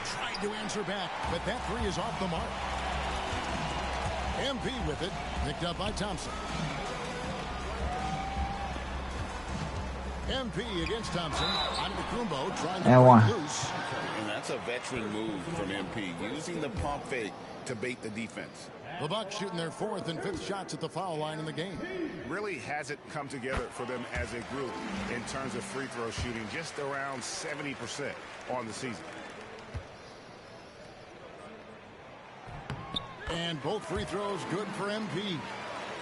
Tried to answer back, but that 3 is off the mark. MP with it, picked up by Thompson. MP against Thompson. Antetokounmpo trying to And break one. loose. And that's a veteran move from MP, using the pump fake to bait the defense. The Bucks shooting their 4th and 5th shots at the foul line in the game. Really hasn't come together for them as a group in terms of free throw shooting, just around 70% on the season. And both free throws good for MP.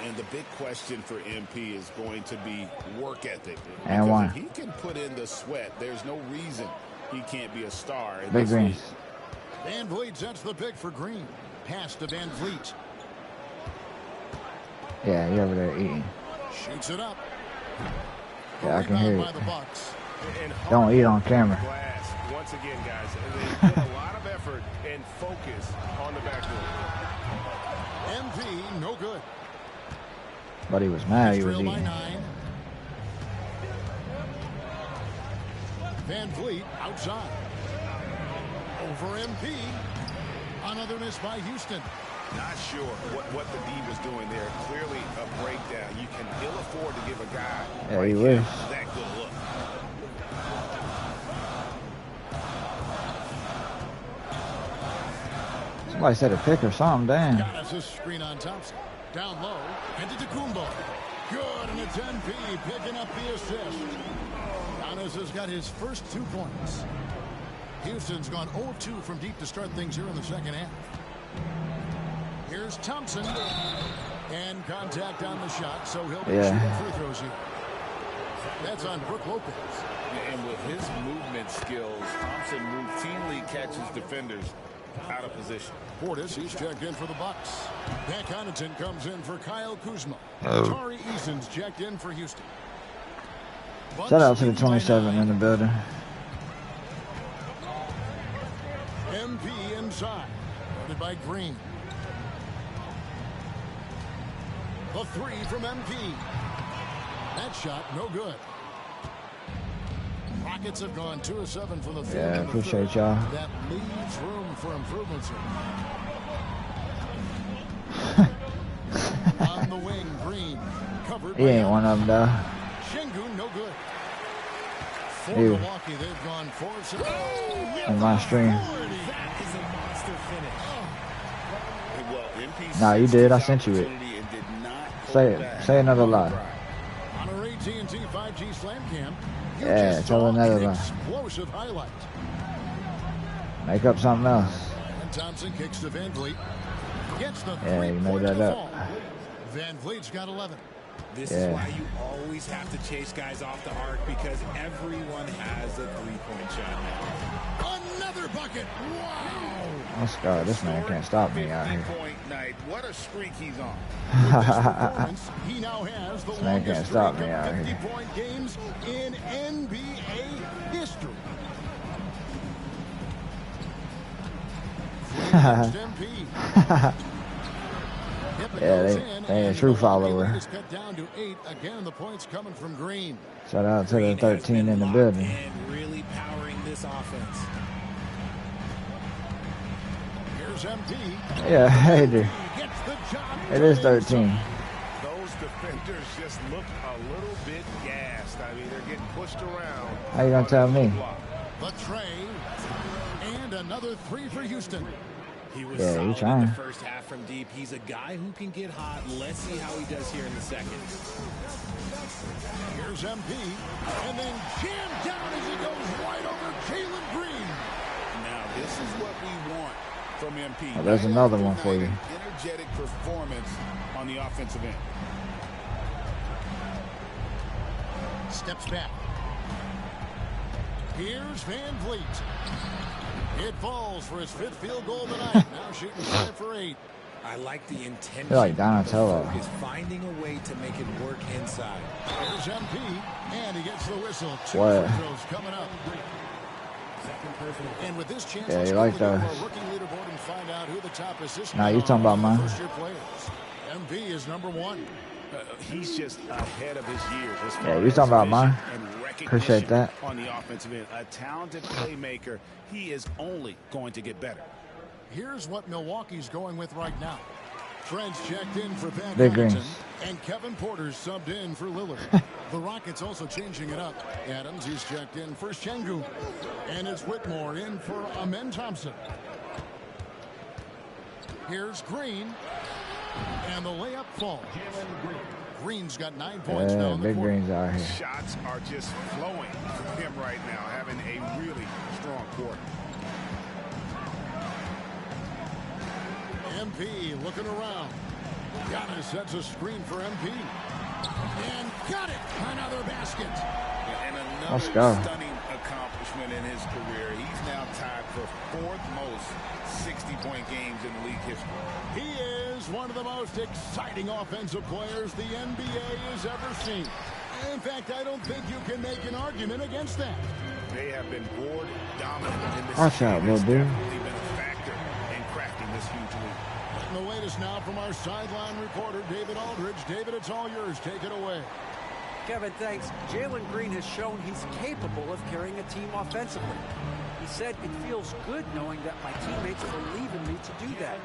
And the big question for MP is going to be work ethic. And one. If he can put in the sweat, there's no reason he can't be a star in Big this Green. league. Van Vliet sets the pick for Green. Pass to Van Vliet. Yeah, you over there eating. Shoots it up. Yeah, I can hear By it. the Bucks. Don't eat on camera. Glass, once again, guys, they put a lot of effort and focus on the backboard. MP, no good. But he was mad he was Trail by eating. 9. Van Vliet outside. Over MP. Another miss by Houston. Not sure what the D was doing there. Clearly a breakdown. You can ill afford to give a guy Yeah, like he him wish. that good look. Somebody said a pick or something, damn. Got us a screen on Thompson. Down low. Antetokounmpo. Good, and it's MP picking up the assist. Giannis has got his first 2 points. Houston's gone 0-2 from deep to start things here in the second half. Here's Thompson. And contact on the shot, so he'll be shooting free throws here. That's on Brook Lopez. And with his movement skills, Thompson routinely catches defenders out of position. Portis, he's checked in for the Bucks. Pat Connaughton comes in for Kyle Kuzma. Oh. Tari Eason's checked in for Houston. Shout out to the 27 in the building. MP inside. Guarded by Green. The 3 from MP. That shot, no good. Rockets have gone 2 of 7 from the field. Yeah, in the appreciate third. y'all. That leaves room for improvements here. On the wing, Green. Covered He by ain't one of them, though. Şengün, no good. For Ew. Milwaukee, they've gone 4 of 6. In my stream. That is a monster finish. Well, MP Nah, you did. I sent you it. and did not Say it. Say another lie. On our AT&T 5G Slam Cam, you Yeah, just tell saw another an lie. explosive highlight. Make up something else. And Thompson kicks to Van Vliet. Gets the Yeah, you made that up. Van Vliet's got 11. This Yeah. is why you always have to chase guys off the arc, because everyone has a three-point shot now. Another bucket. Wow. Let's go. This man can't stop me out here. 50-point night. What a streak he's on. With this performance, he now has the This man longest can't stop streak me of out here. 50-point games in NBA history. Yeah, they a true follower. Is cut down to 8. Again, the points coming from Green. Shout out to the 13 in the building. And really powering this offense. Here's MP. Yeah, hey, dude. Gets the job. It is 13. Those defenders just look a little bit gassed. I mean, they're getting pushed around. How you gonna tell me? The tray. And another 3 for Houston. He was Yeah, he solid in trying. the first half from deep. He's a guy who can get hot. Let's see how he does here in the second. Here's MP. And then jammed down as he goes right over Jalen Green. Now, this is what we want from MP. Oh, there's another one for you. Energetic performance on the offensive end. Steps back. Here's Van Vliet. It falls for his 5th field goal tonight. Now shooting 5 for 8. I like the intention. Feel like Donatello. Is finding a way to make it work inside. Here's MP, and he gets the whistle. 2 What? free throws coming up. And with this chance, Yeah, let's you go like to the those. rookie leaderboard and find out who the top assist. Nah, you talking about mine. First-year players. MP is number 1. He's just ahead of his years. as far Yeah, you as talking about mine. vision and recognition Appreciate that. On the offensive end, a talented playmaker. He is only going to get better. Here's what Milwaukee's going with right now. Fred's checked in for Pat Big Connaughton. greens. And Kevin Porter's subbed in for Lillard. The Rockets also changing it up. Adams, he's checked in for Şengün. And it's Whitmore in for Amen Thompson. Here's Green. And the layup falls. Green's got 9 points now in the big quarter. Green's out here. Shots are just flowing from him right now, having a really strong quarter. MP looking around. Giannis sets a screen for MP. And got it. Another basket. And Let's another go. stunning accomplishment in his career. He's now tied for 4th most 60-point games in the league history. He is one of the most exciting offensive players the NBA has ever seen. In fact, I don't think you can make an argument against that. They have been board dominant in this Watch out, little dude. definitely been a factor in crafting this huge lead. And the latest now from our sideline reporter, David Aldridge. David, it's all yours. Take it away. Kevin, thanks. Jalen Green has shown he's capable of carrying a team offensively. He said, it feels good knowing that my teammates believe in me to do that.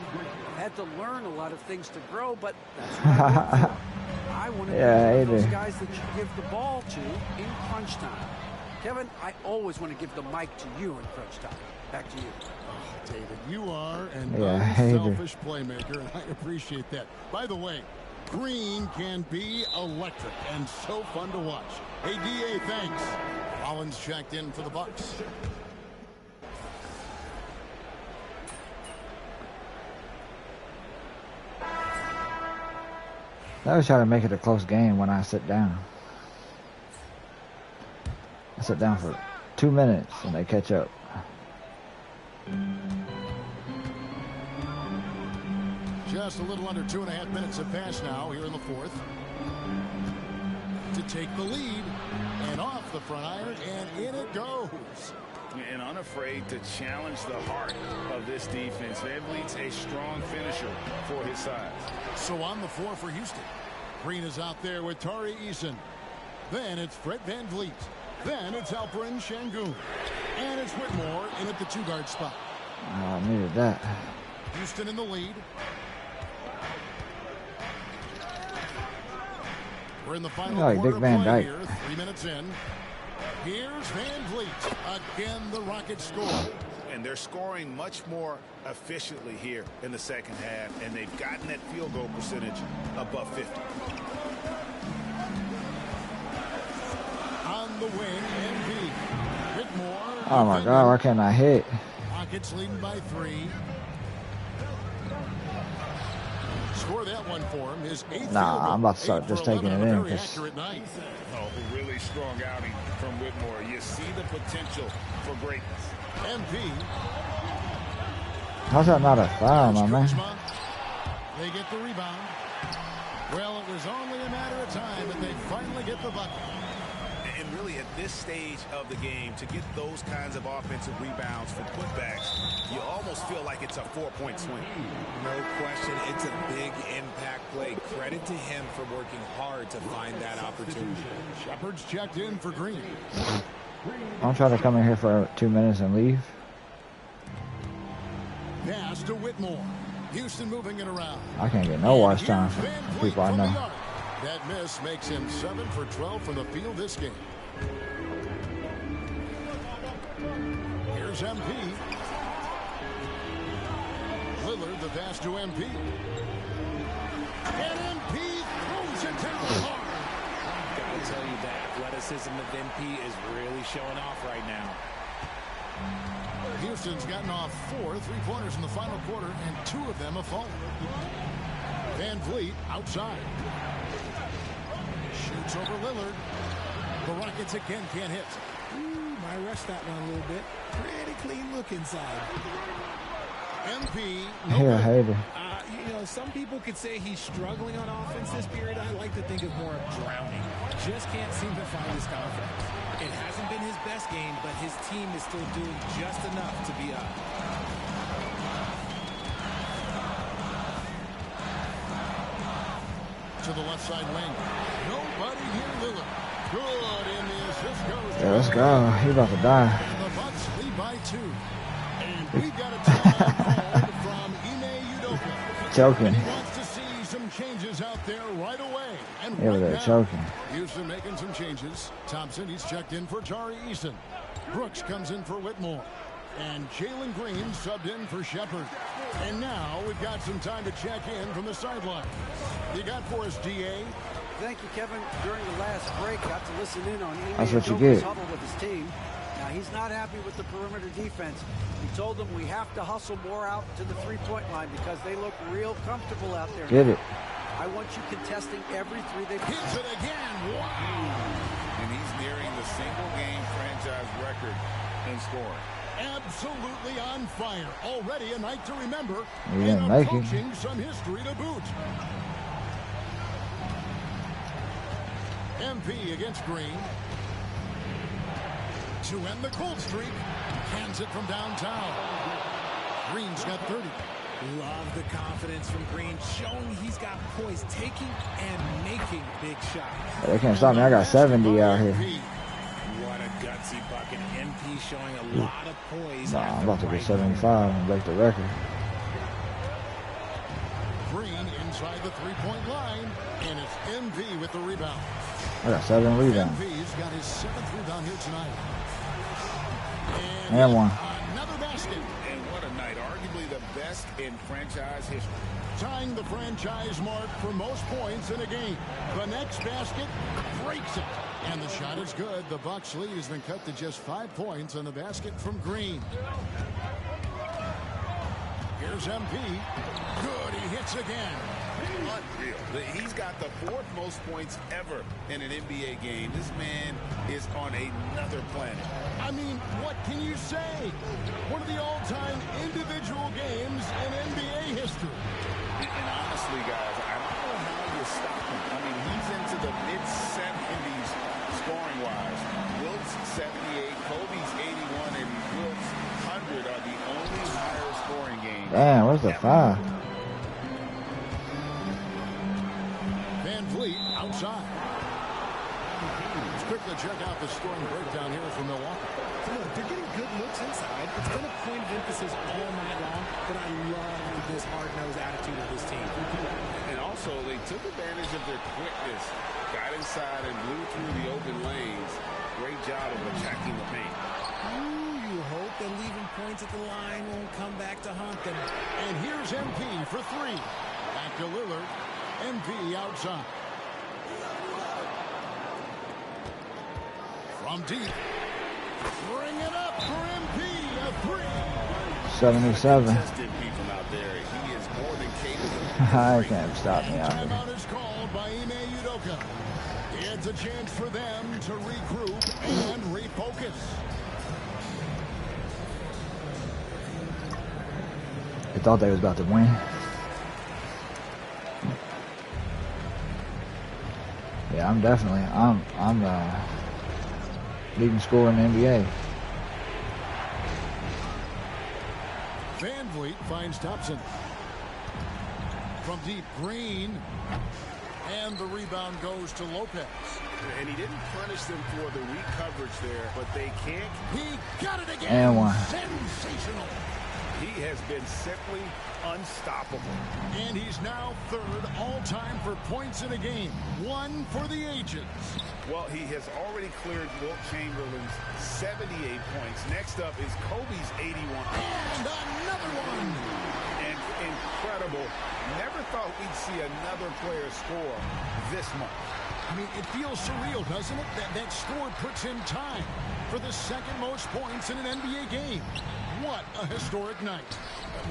I've had to learn a lot of things to grow, but that's what I work for. I want to be one of those guys that you give the ball to in crunch time. Kevin, I always want to give the mic to you in crunch time. Back to you. Oh, David, you are an Hater. unselfish playmaker, and I appreciate that. By the way, Green can be electric and so fun to watch. Hey, DA, thanks. Rollins checked in for the Bucks. I always try to make it a close game when I sit down. I sit down for 2 minutes and they catch up. Just a little under 2.5 minutes have passed now here in the fourth. To take the lead and off the front iron, and in it goes. And unafraid to challenge the heart of this defense. VanVleet's a strong finisher for his size. So on the floor for Houston. Green is out there with Tari Eason. Then it's Fred VanVleet. Then it's Alperen Şengün. And it's Whitmore in at the 2-guard spot. Oh, I needed that. Houston in the lead. We're in the final like quarter Dick Van of play Dyke. here. 3 minutes in. Here's VanVleet. Again, the Rockets score. And they're scoring much more efficiently here in the second half, and they've gotten that field goal percentage above 50. On the wing, MP. Whitmore. Oh my God, why can't I hit? Rockets leading by 3. Score that one for him. His 8th. Nah, I'm about to start just taking it in. Oh, really strong outing from Whitmore. You see the potential for greatness. MP. How's that not a foul, my man? They get the rebound. Well, it was only a matter of time that they finally get the bucket. And really, at this stage of the game, to get those kinds of offensive rebounds for putbacks, you almost feel like it's a 4-point swing. No question, it's a big impact play. Credit to him for working hard to find that opportunity. Shepard's checked in for Green. I'm trying to come in here for 2 minutes and leave. Pass to Whitmore. Houston moving it around. I can't get no watch time from people I know. That miss makes him 7 for 12 from the field this game. Here's MP. Lillard, the pass to MP. And MP throws it down hard. Gotta tell you, the athleticism of MP is really showing off right now. Houston's gotten off 4 3-pointers in the final quarter, and 2 of them have fallen. VanVleet outside. Shoots over Lillard. The Rockets again can't hit. Might rush that one a little bit. Pretty clean look inside. MP. Here, I hate it. You know, some people could say he's struggling on offense this period. I like to think of more of drowning. Just can't seem to find his confidence. It hasn't been his best game, but his team is still doing just enough to be up. To the left side wing. Nobody near Lillard. Good in the assist goes. Yeah, let's go. He about to die. And the Bucks lead by 2. And we've got a timeout called from Ime Udoka. Joking. And he wants to see some changes out there right away. Yeah, but they're choking. Houston making some changes. Thompson, he's checked in for Tari Eason. Brooks comes in for Whitmore. And Jalen Green subbed in for Shepard. And now we've got some time to check in from the sideline. You got for us, DA? Thank you, Kevin. During the last break, got to listen in on That's what you Udoka's get. huddle with his team. Now, he's not happy with the perimeter defense. He told them we have to hustle more out to the three-point line because they look real comfortable out there. Get it. I want you contesting every three they hits it again. Wow. And he's nearing the single-game franchise record in scoring. Absolutely on fire. Already a night to remember. He And didn't make it. approaching some history to boot. MP against Green. To end the cold streak. Hands it from downtown. Green's got 30. Love the confidence from Green, showing he's got poise, taking and making big shots. They can't stop me. I got 70 out here. What a gutsy bucket. MP showing a lot of poise. Nah, I'm about to get 75 and break the record. Green inside the three-point line, and it's MP with the rebound. I got 7 rebounds. MP's got his 7th rebound here tonight. And one. Another basket. And what a night. Arguably the best in franchise history. Tying the franchise mark for most points in a game. The next basket breaks it. And the shot is good. The Bucks lead has been cut to just 5 points on the basket from Green. Here's MP. Good. He hits again. Unreal. He's got the 4th most points ever in an NBA game. This man is on another planet. I mean, what can you say? One of the all-time individual games in NBA history. And honestly, guys, I don't know how you stop him. I mean, he's into the mid-70s scoring-wise. Wilt's 78, Kobe's 81, and Wilt's 100 are the only higher scoring games. Damn, where's the 5? Van Vliet outside. Let's quickly check out the scoring breakdown here from Milwaukee. So look, they're getting good looks inside. It's been a point of emphasis all night long, but I love this hard-nosed attitude of this team. And also, they took advantage of their quickness, got inside and blew through the open lanes. Great job of attacking the paint. You hope that leaving points at the line won't come back to haunt them. And here's MP for 3. Back to Lillard. MP outside. From deep. Bring it up for MP. A 3. 77. Tested people out there. He is more than capable. I can't stop me out here. Timeout is called by Ime Udoka. It's a chance for them to regroup and refocus. I thought they was about to win. Yeah, I'm definitely, I'm leading scorer in the NBA. Van Vliet finds Thompson. From deep, Green. And the rebound goes to Lopez. And he didn't punish them for the weak coverage there, but they can't. He got it again. And one. Sensational. He has been simply unstoppable. And he's now 3rd all-time for points in a game. 1 for the ages. Well, he has already cleared Wilt Chamberlain's 78 points. Next up is Kobe's 81. And another one. And incredible. Never thought we'd see another player score this much. I mean, it feels surreal, doesn't it? That score puts him tied for the 2nd most points in an NBA game. What a historic night.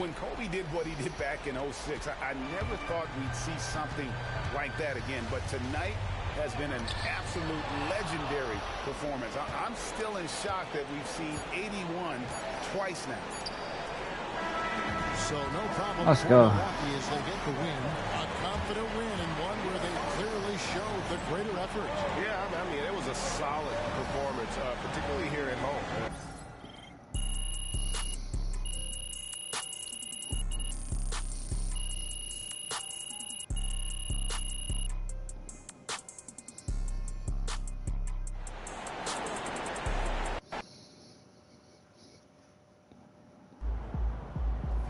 When Kobe did what he did back in 06, I never thought we'd see something like that again. But tonight has been an absolute legendary performance. I'm still in shock that we've seen 81 twice now. So no problem. Let's for go. Milwaukee as they get the win. A confident win and one where they clearly showed the greater effort. Yeah, I mean, it was a solid performance, particularly here at home.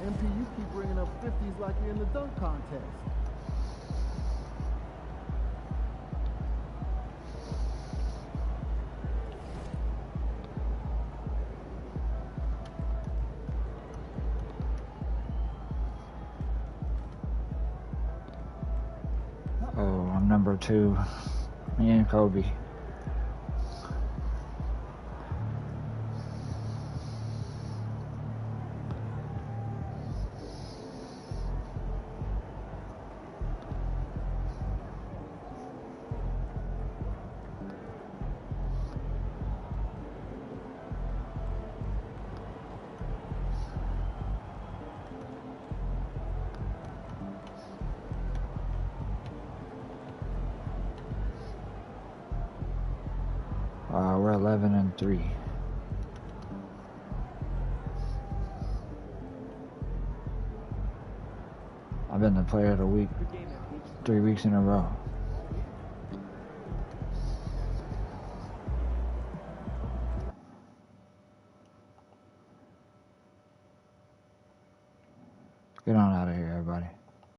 MP, you keep bringing up 50s like you're in the dunk contest. number 2. Me and Kobe. We're 11-3. I've been the player of the week 3 weeks in a row. Get on out of here, everybody.